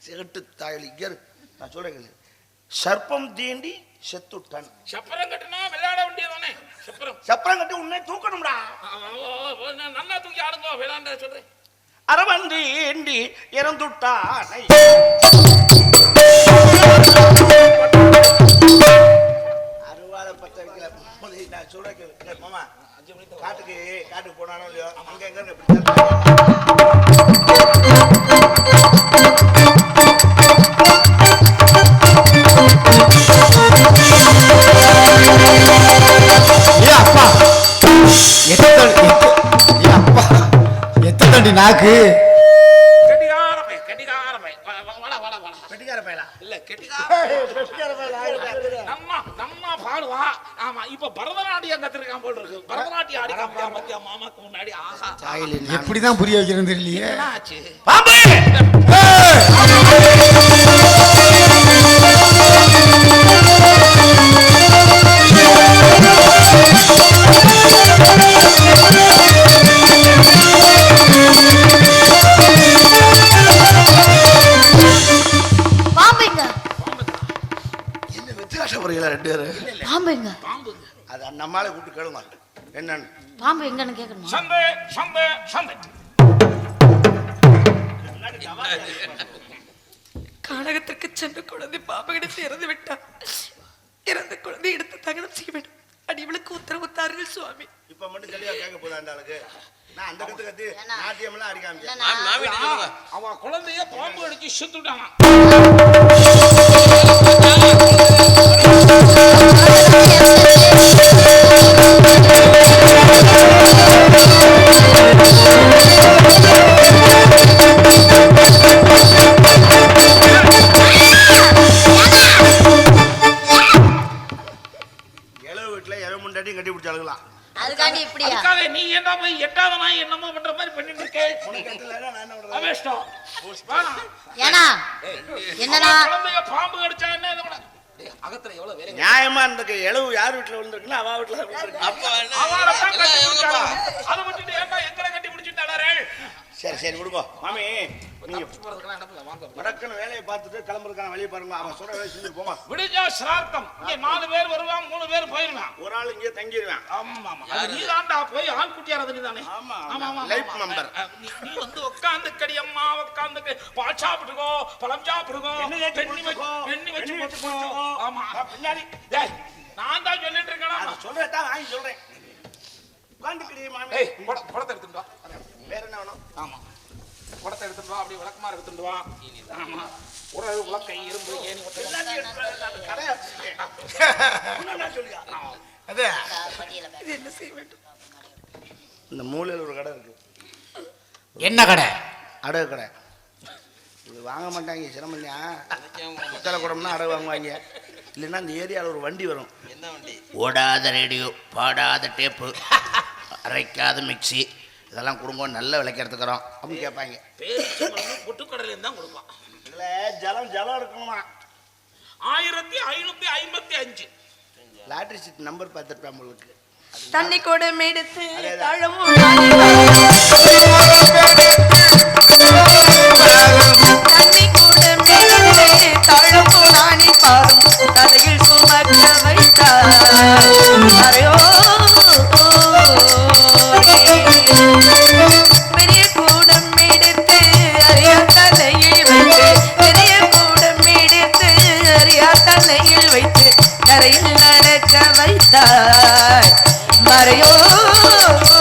B: செகட்டு தாயலி இயர். நான் சொல்றேன், சர்ப்பம் தீண்டி செத்துட்டான்.
A: சப்பரம் கட்டினா விளையாட வேண்டியதானே? சப்பரம்
B: கட்டி உன்னை தூக்கணும்டா.
A: நல்லா தூக்கி ஆடுங்க விளையாண்ட சொல்றேன்.
B: அரவந்தி ஏண்டி இறந்துட்டானை. அறுவாலை பத்த வைக்கல. நான் சொல்றேன் மாமா, காட்டுக்கு போனானோ இல்லையோ அங்க எங்க
G: எத்தடி நாக்கு
B: கெட்டிக்கார பயலா
A: இல்ல
B: கெட்டிக்கார பயலா
A: நம்ம பாடுவா. ஆமா, இப்ப பரதநாட்டியம் கத்திருக்கான் போல் இருக்கு. பரதநாட்டியம் ஆடி காமிச்சா மத்தியா மாமாக்கு முன்னாடி. ஆஹா,
G: எப்படிதான் புரிய வைக்கிறது தெரியலையே.
A: என்ன ஆச்சு?
B: பாம்பு என்ன வெற்றி போறீங்களா ரெண்டு பேரும்?
E: பாம்புங்க.
B: அது நம்மளால கூப்பிட்டு கேளுங்க என்னன்னு.
E: பாம்பு எங்கன்னு கேட்கணுமா?
A: சந்தை சந்தை சந்தை.
F: கானகத்திற்கு சென்று குழந்தை பாம்பு இறந்து விட்டார். இறந்த குழந்தை எடுத்து தகனம் செய்ய வேண்டும். அடிவளுக்கு உத்தரவு தாருங்கள் சுவாமி.
B: இப்ப மட்டும் தெளிவா கேட்க போதா அந்த ஆளுக்கு? நான் அந்த கத்து நாட்டியம் எல்லாம் அடிக்க ஆரம்பிச்சேன்.
C: மாமிட்ட சொல்லுங்க.
A: அவன் குழந்தைய பாம்பு அடிச்சு செத்துட்டான்.
B: கட்டி பிடிச்சாளுங்களா?
E: அதுக்காண்டி இப்படியா?
A: அதுக்காக நீ என்ன போய் எட்டாவது நாய் என்னமோ பண்ற மாதிரி பண்ணிட்டு இருக்கே.
E: ஏனா என்னடா
A: குழந்தைய பாம்பு கடிச்சா என்ன இது கூட? அகத்துல எவ்வளவு வேலை.
B: நியாயமா அந்த இளவு யார் வீட்டுல விழுந்திருக்குன்னா அவ வீட்டுல விழுந்திருக்கு.
C: அப்ப
A: அதை விட்டுட்டு ஏன்டா எங்களை கட்டி பிடிச்சிட்டாளே?
B: சரி சரி விடுங்க மாமி. நீங்க
A: போறதுக்கெல்லாம் என்ன வாங்க.
B: வடக்குன்னு வேலையை பார்த்துட்டு கிளம்புறதுக்கான வழியை பாருங்க. அவன் சொல்ற வேலை செஞ்சு போங்க.
A: விடுஜா சிரார்த்தம். இங்க 4 பேர் வருவான், 3 பேர் போயிருவான்.
B: ஒரு ஆள் இங்கே தங்கிடுவேன்.
A: ஆமா ஆமா. நீ தான்டா போய் ஆள் குட்டியாரது நீதானே?
B: ஆமா
A: ஆமா ஆமா.
B: Life member.
A: நீ வந்து உட்கார்ந்து கடி அம்மா உட்கார்ந்து பால் சாப்பிடுகோ, பழம் சாப்பிடுகோ, வெண்ணி வச்சு போட்டுக்கோ. ஆமா பின்னாடி டேய் நான் தான் சொல்லிட்டு இருக்கேனா?
B: நான் சொல்றேன் வாங்கி சொல்றேன். உட்கார்ந்துக்கிறியே மாமி.
A: ஏய் படத்தை எடுத்துட்டு வா.
B: வேற என்ன வேணும்?
A: ஆமா படத்தை எடுத்துட்டு வா. அப்படியே விளக்கமா எடுத்துட்டு வா. ஆமா ஒரு உலக்கை இரும்பு ஏணி
B: அதே
F: இது என்ன செய்ய வேண்டும்?
B: இந்த மூலையில் ஒரு கடை இருக்கு.
G: என்ன கடை?
B: அடகு கடை. இது வாங்க மாட்டாங்க சிரமம்யா. புத்தளை குடம்னா அடகு வாங்குவாங்க. இல்லைன்னா இந்த ஏரியாவில் ஒரு வண்டி வரும்.
C: என்ன வண்டி?
B: ஓடாத ரேடியோ, பாடாத டேப்பு, அரைக்காத மிக்சி, இதெல்லாம் கொடுங்க நல்ல விலைக்கு எடுத்துக்கிறோம் அப்படின்னு கேட்பாங்க.
A: பொட்டுக்கடலையும் தான் கொடுப்பான்.
B: இதில் ஜலம் இருக்கணுமா?
A: 1555.
B: லாட்ரி சீட் நம்பர் பார்த்துருப்பேன் உங்களுக்கு.
F: தண்ணி கூட எடுத்து தழவும் தண்ணி கூட எடுத்து தழவும் நானி பாரும் தலையில் சுமக்க வைத்தார். பெரிய கூடம் எடுத்து அறியா தலையில் வைத்து பெரிய கூடம் எடுத்து அறியா தலையில் வைத்து கரையில் நடக்க வைத்தாய் மறையோரே.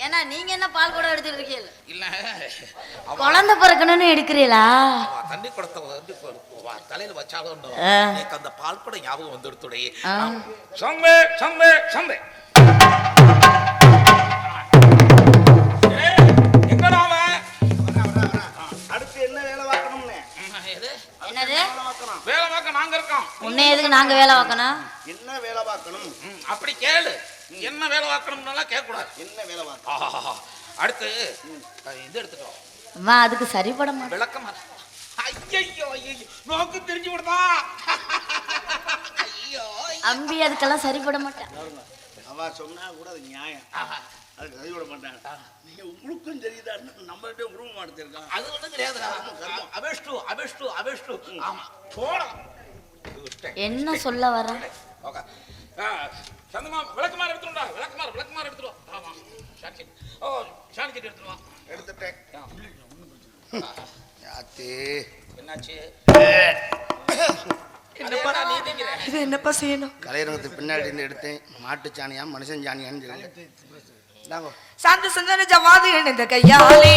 E: ஏன்னா நீங்க என்ன பால் கூட எடுத்துட்டு இருக்கீங்க?
A: இல்ல
E: குழந்தை பிறக்கணும்னு எடுக்கிறீங்களா?
A: தண்ணி குடத்தை வந்து தலையில வச்சாலும் எனக்கு அந்த பால் கூட ஞாபகம் வந்துடுத்துடைய. சம்பே சம்பே சம்பே எங்கடா அவன்?
B: அடுத்து என்ன வேலை பார்க்கணும்னு
E: நாங்க வேலை பார்க்கணும்?
B: என்ன வேலை பார்க்கணும்?
A: அப்படி கேளு. என்ன வேலை பார்க்கணும்னாலாம் கேட்கக்கூடாது.
B: என்ன வேலை பார்க்கணும்?
A: அடுத்து இது எடுத்துட்டோம்.
E: அம்மா அதுக்கு சரிப்பட மாட்டேன்.
A: விளக்கமா. ஐயோ நோக்கு தெரிஞ்சு விடுதா. ஐயோ
E: அம்பி அதுக்கெல்லாம் சரிப்பட மாட்டேன்.
B: அவ சொன்னா கூட அது நியாயம். அதுக்கு கை விட மாட்டாங்க. நீங்க உங்களுக்கும் தெரியுதா? நம்மள்ட்ட உருவ மாட்டேருக்கான்.
A: அது ஒண்ணும் கிடையாதுடா. அபெஸ்டு. ஆமா போடா.
E: என்ன சொல்ல வர?
A: ஓகே. சந்தமா விளக்கமாறு எடுத்துடா. விளக்கமாறு எடுத்துடா. ஆமா. சாட்சி. ஓ சாட்சி எடுத்துடா.
B: எடுத்துட்டேன். யாத்தே
A: என்னாச்சு?
F: இது என்னப்பா செய்யணும்?
B: கலையரங்கத்துக்கு பின்னாடி இருந்து எடுத்தேன். மாட்டு சாணியா மனுஷன் சாணியான்னு தெரியல. இந்தாங்க.
F: சாந்த சந்தன ஜவாது இணைந்த கையாலே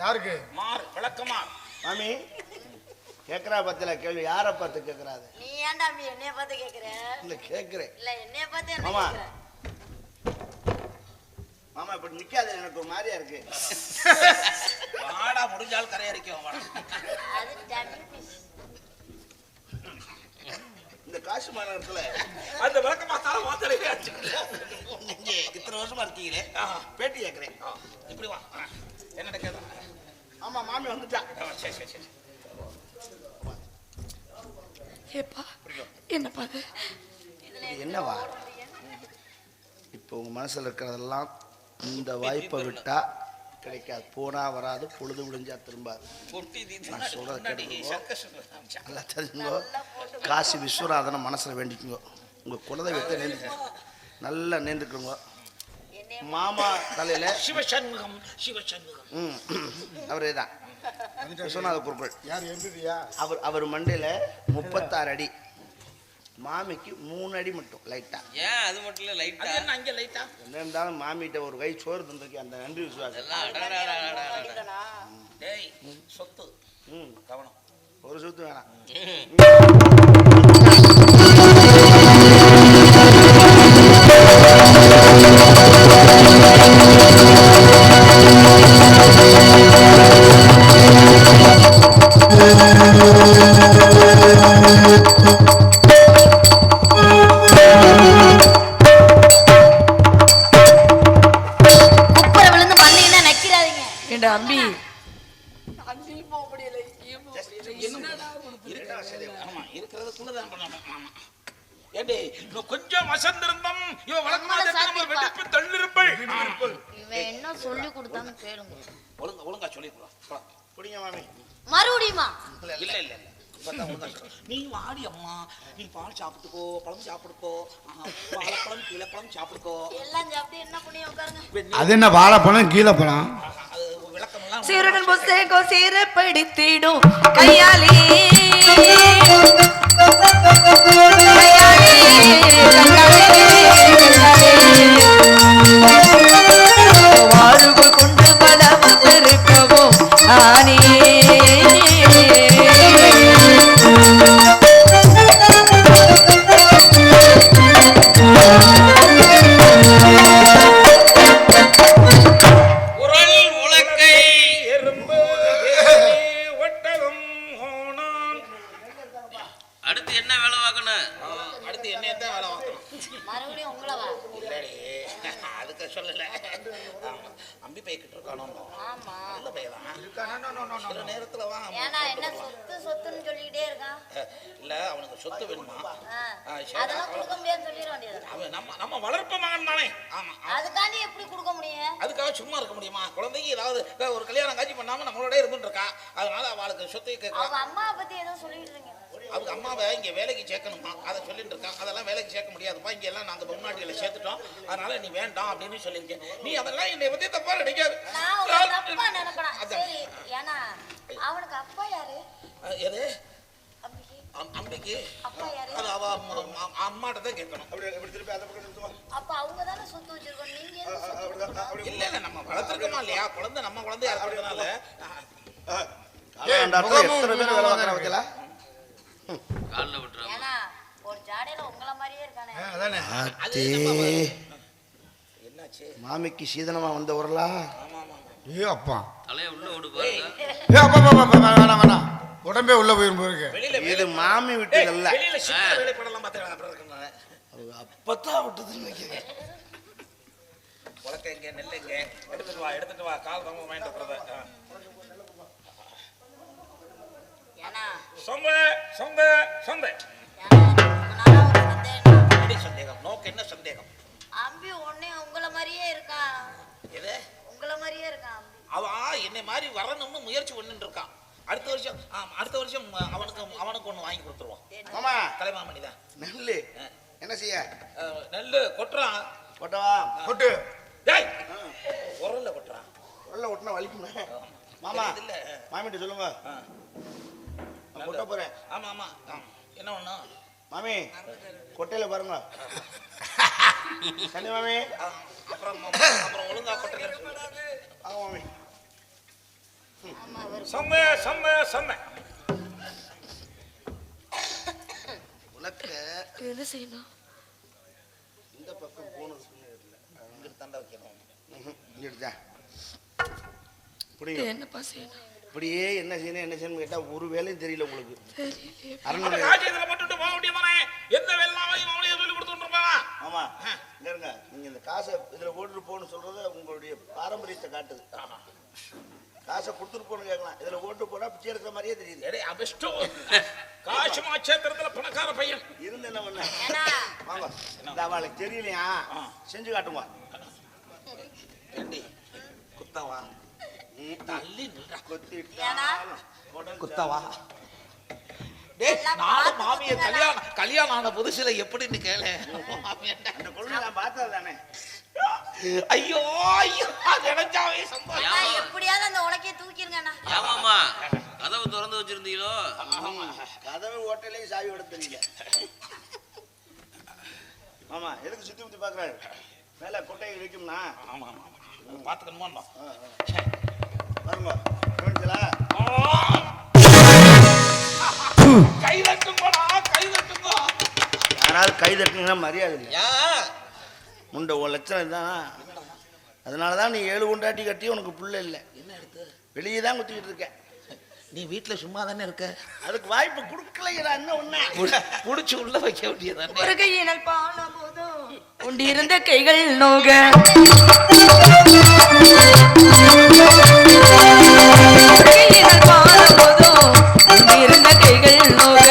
G: யாருக்கு?
A: மாறு விளக்கமா.
B: மாமி கேக்குறா பத்தில கேள்வி. யாரை பார்த்து கேக்குறாது?
E: நீ ஏன்டா அம்பி என்னைய பார்த்து கேக்குற?
B: இல்ல கேக்குறேன்.
E: இல்ல என்னைய பார்த்து என்ன
B: மாமா.
E: கேக்குற?
B: மாமா இப்படி நிக்காது, எனக்கு ஒரு மாதிரியா இருக்கு.
A: வாடா முடிஞ்சால் கரையறிக்கும்.
E: அது டம்மி பீஸ்.
B: இந்த காசு மாநகரத்துல
A: அந்த விளக்கமா தார வாத்தலே
B: நீங்க இத்தனை வருஷமா இருக்கீங்களே, பேட்டி கேக்குறேன்.
A: இப்படி வா. என்ன கேக்குறா?
B: ஆமா மாமி வந்துட்டா.
A: சரி.
F: ஏப்பா என்னப்பா அது?
B: என்னவா இப்போ உங்க மனசுல இருக்கிறதெல்லாம் இந்த வாய்ப்பை விட்டா கிடைக்காது. போனா வராது, பொழுது விடிஞ்சா திரும்பாது. நான் சொல்றத கேட்டுக்கோ, நல்லா தெரிஞ்சுக்கோ. காசி விஸ்வநாதனை மனசுல வேண்டிக்குங்க. உங்க குலதெய்வத்தை நேர்ந்துக்குங்க, நல்லா நேர்ந்துக்குங்க. மாமா தலையில
A: சிவசண்முகம்.
B: அவரே தான் விஸ்வநாத குருக்கள்.
G: யார் எம்பியா?
B: அவர் மண்டையில 36 அடி, மாமிக்கு 3 அடி மட்டும் லைட்டா.
C: ஏன் அது மட்டும் இல்ல லைட்டா?
A: என்ன அங்க லைட்டா?
B: என்ன இருந்தாலும் மாமிட்ட ஒரு கை சோறு தந்திருக்கேன், அந்த நன்றி விசுவாசம்.
A: டேய் சொத்து கவனம்.
B: ஒரு சொத்து வேணாம்.
E: குப்பரை விழுந்து பண்ணீங்கன்னா நக்கிறாதீங்க.
F: ஏண்டா அம்பி
A: ஆமா இருக்கிறதுக்குள்ளதான் பண்ணணும். ஆமா ஏண்டே இன்னும் கொஞ்சம் வசந்திருந்தம் இவன் வழக்கமா வெடிப்பு தள்ளிருப்பள்.
E: இவன் என்ன சொல்லி கொடுத்தான்னு கேளுங்க.
A: ஒழுங்கா சொல்லிடுறோம்.
B: புடிங்க மாமி.
E: மறுபடியுமா?
A: இல்ல நீ வாடி அம்மா, நீ பால் சாப்பிட்டுக்கோ, பழம் சாப்பிடுக்கோ, வாழைப்பழம் கீழப்பழம் சாப்பிடுக்கோ.
E: எல்லாம் சாப்பிட்டு என்ன பண்ணி உட்காருங்க.
G: அது என்ன வாழைப்பழம் கீழே பழம்?
A: விளக்கம் எல்லாம்
F: சீரடன் புஸ்தகோ சீரப்படுத்திடும் கையாலே வாழ்வு கொண்டு பலம் பெருக்கவும் ஆனே.
C: குரல் உலக்கை
A: எறும்பு ஒட்டகம் ஓனான்.
C: அடுத்து என்ன வேலை பார்க்கணும்?
A: அடுத்து என்ன தான் வேலை பார்க்கணும்?
E: மறுபடியும் உங்களவா?
A: இல்லடி அதுக்கு சொல்லல. அம்பி பைக்கிட்டு இருக்கானோ?
E: ஆமா.
A: நல்ல பையதான். சில நேரத்துல வா.
E: ஏன்னா என்ன சொத்து சொத்துன்னு சொல்லிக்கிட்டே இருக்கான்.
A: இல்ல அவனுக்கு சொத்து வேணுமா?
E: அதெல்லாம் கொடுக்க முடியாதுன்னு சொல்லிட வேண்டியது.
A: அவன் நம்ம வளர்ப்பு மகன் தானே. ஆமா
E: அதுக்காண்டி எப்படி கொடுக்க முடியும்?
A: அதுக்காக சும்மா இருக்க முடியுமா? குழந்தைக்கு ஏதாவது ஒரு கல்யாணம் காட்சி பண்ணாம நம்மளோட இருந்துட்டு இருக்கா. அதனால அவளுக்கு சொத்தை
E: அவங்க
A: கேட்கலாம்.
E: அம்மாவை பத்தி ஏதோ சொல்லிட்டு இருக்கீங்க.
A: அவங்க அம்மாவை இங்க வேலைக்கு சேர்க்கணுமா, அதை சொல்லிட்டு இருக்கான். அதெல்லாம் வேலைக்கு சேர்க்க முடியாதுப்பா, இங்க எல்லாம் நாங்க பொம்நாட்டிகளை சேர்த்துட்டோம், அதனால நீ வேண்டாம் அப்படின்னு சொல்லியிருக்கேன். நீ அதெல்லாம் என்னை பத்தி தப்பா நினைக்காது.
E: நான் உங்களை தப்பா நினைப்பேன். சரி, ஏன்னா அவனுக்கு அப்பா யாரு?
A: எது
E: அம்பிக்கு
A: அம்பிக்கு?
E: அப்பா யாரு?
A: அது அவ அம்மாட்ட தான் கேட்கணும்.
E: அப்ப அவங்க தானே சொத்து வச்சிருக்கோம். நீங்க எதுக்கு சொத்து?
A: இல்ல நம்ம வளர்த்துருக்கோமா இல்லையா? குழந்தை நம்ம குழந்தையா இருக்கிறதுனால
B: எத்தனை பேர் வேலை பார்க்கறாங்க?
C: காலில் விட்டுறாங்க.
E: ஏன்னா ஒரு ஜாடையில உங்களை மாதிரியே இருக்கானே.
G: அதானே
B: ஆத்தே.
A: என்னாச்சு?
B: மாமிக்கு சீதனமா வந்தவர்களா?
G: ஏ அப்பா
C: தலைய உள்ள ஓடு பாருங்க.
G: ஏ அப்பா அப்பா, அப்பா, வேணாம் வேணாம் உடம்பே உள்ள போயிரும் போயிருக்கு.
B: இது மாமி விட்டதல்ல,
A: வெளியில சின்ன வேலைப்படலாம் பார்த்துக்கலாம். அப்புறம் இருக்குன்னு
B: அவங்க அப்பத்தான் விட்டதுன்னு நினைக்கிறேன்.
A: உலக்க எங்க நெல் எங்க எடுத்துட்டு வா கால் வாங்க வாங்கிட்டு
E: ஏன்னா
A: சொந்த சொந்த சொந்த
E: நானா ஒரு சந்தேகம்.
A: சந்தேகம் நோக்கு என்ன சந்தேகம்?
E: அம்பி ஒண்ணே உங்களை மாதிரியே இருக்கான்.
A: எது?
E: உங்களை மாதிரியே இருக்கான் அம்பி.
A: அவன் என்னை மாதிரி வரணும்னு முயற்சி பண்ணிட்டு இருக்கான். அடுத்த வருஷம் அவனுக்கு ஒண்ணு வாங்கி கொடுத்துருவான்.
B: மாமா
A: கலைமாமணி தான்.
B: நெல்லு என்ன செய்ய?
A: நெல்லு கொட்டுறான்.
B: கொட்டவா?
G: கொட்டு.
A: டேய் உரல்ல கொட்டுறான்.
B: உள்ள ஒட்டினா வலிக்குமே. மாமா
A: இல்ல
B: மாமிட்ட சொல்லுங்க, நான் கொட்ட போறேன்.
A: ஆமா ஆமா என்ன ஒண்ணு
B: மாமி கொட்டையில பாருங்க. சரி மாமி.
A: அப்புறம் ஒழுங்கா கொட்டல.
B: ஆமா மாமி.
A: சொந்த சொந்த சொந்த
B: உலக்க
F: என்ன செய்யணும்?
B: இந்த பக்கம் போனது
A: இங்கிட்டு தண்டை வைக்கணும்.
B: இங்கிட்டுதான்
F: என்னப்பா செய்யணும்?
B: இப்படியே என்ன செய்யணும் கேட்டா ஒரு வேலையும் தெரியல உங்களுக்கு.
F: தெரியலையே.
B: அரண்மனை
A: ராஜ்யத்துல போட்டுட்டு போக முடியுமானே? எந்த வேலையும் அவனையே சொல்லி கொடுத்துட்டு இருப்பானா?
B: ஆமா இங்க இருங்க. நீங்க இந்த காசை இதுல போட்டுட்டு போன்னு சொல்றது உங்களுடைய பாரம்பரியத்தை காட்டுது. காசை கொடுத்துட்டு போன்னு கேட்கலாம், இதுல ஓட்டு போனா பிச்சை எடுக்கிற மாதிரியே தெரியுது.
A: எடே அபிஷ்டோ காசுமா சேத்திரத்துல பணக்கார பையன்
B: இருந்து என்ன பண்ண? வாங்க, இந்த அவளுக்கு தெரியலையா செஞ்சு காட்டுங்க.
A: ஏண்டி குத்தவா? நீ தள்ளி நில்றா.
B: குத்தவா?
A: டேய் நானும் மாமிய கல்யாணம் ஆன புதுசுல எப்படின்னு கேளு.
B: அந்த கொள்கை நான் பார்த்தது தானே.
A: ஐயோ ஐயோ நினைச்சாவே சந்தோஷம்.
E: அண்ணா, எப்படியாவது அந்த உலக்கைய தூக்கிருங்கண்ணா.
C: ஆமாமா கதவு திறந்து வச்சிருந்தீங்களோ?
B: கதவை ஓட்டையிலேயே சாவி விட தெரியல. ஆமா எதுக்கு சுத்தி முத்தி பாக்குறாரு? மேல கொட்டையை வைக்கும்னா
A: ஆமா ஆமா பாத்துக்கணுமா?
B: பாருங்க கவனிச்சலா?
A: கை தட்டுங்கடா கை தட்டுங்க.
B: யாராவது கை தட்டுனீங்கன்னா மரியாதை இல்லை.
C: யா
B: முண்டை ஒரு லட்சம் தான். அதனாலதான் நீ 7 கொண்டாட்டி கட்டி உனக்கு புள்ள இல்லை.
A: என்ன எடுத்து
B: வெளியே தான் குத்திக்கிட்டு இருக்க.
A: நீ வீட்டுல சும்மா தானே இருக்க?
B: அதுக்கு வாய்ப்பு கொடுக்கலையா? என்ன ஒண்ணு
A: புடிச்சு உள்ள வைக்க வேண்டியதானே.
F: ஒரு கையினால் பான போதும் உண்டிருந்த கைகள் நோக கையினால் பான போதும் உண்டிருந்த கைகள் நோக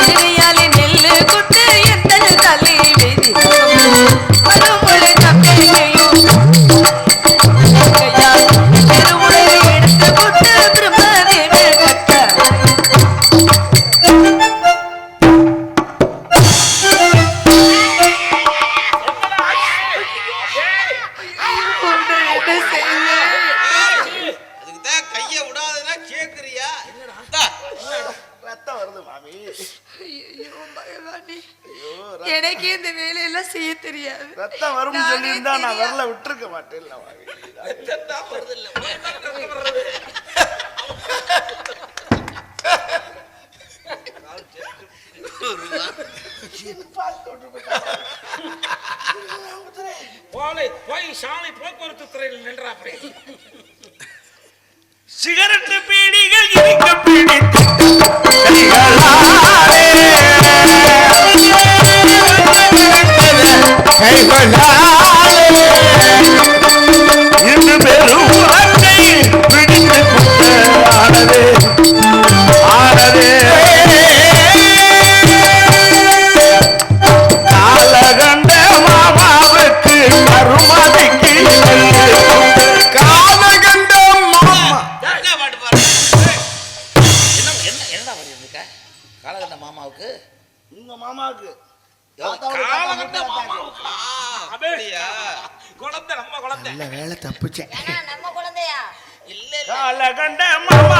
F: இருகையாலே நெல்லு குட்டு எத்தனை தலை வெதி மறுமொழி தப்பையும் கையால் திருமுறை எடுத்து குட்டு பிரம்மதேவி கட்ட
C: அதுக்கு தான் கைய விடாதனா கேக்குறியா?
B: ரத்தம் வருது மாமி.
F: ஐயோ பகவானே,
B: ஐயோ
F: எனக்கு இந்த வேலையெல்லாம் செய்ய தெரியாது.
B: ரத்தம் வரும்னு சொல்லியிருந்தா நான் வரல விட்டுருக்க மாட்டேன். மாமி
A: வருது இல்ல வர்றது. போய் சாலை போக்குவரத்து துறையில் நின்றா. அப்படி
B: சிகரெட்டு பீடிகள் இருக்க இன்று பெரும் பிடித்து ஆனதே ஆனதே காலகண்ட மாமாவுக்கு அருமதிக்கு காலகண்ட மாமா.
C: என்ன பாட்டு பாரு?
A: என்னடா பண்ணிருக்க? காலகண்ட மாமாவுக்கு
B: உங்க மாமாவுக்கு
A: காலகண்ட மாமாவுக்கு
C: அப்படியா?
A: குழந்தை நம்ம குழந்தை.
B: நல்ல வேலை தப்புச்சேன்.
E: ஏன்னா நம்ம குழந்தையா?
A: இல்ல
B: காலகண்ட மாமா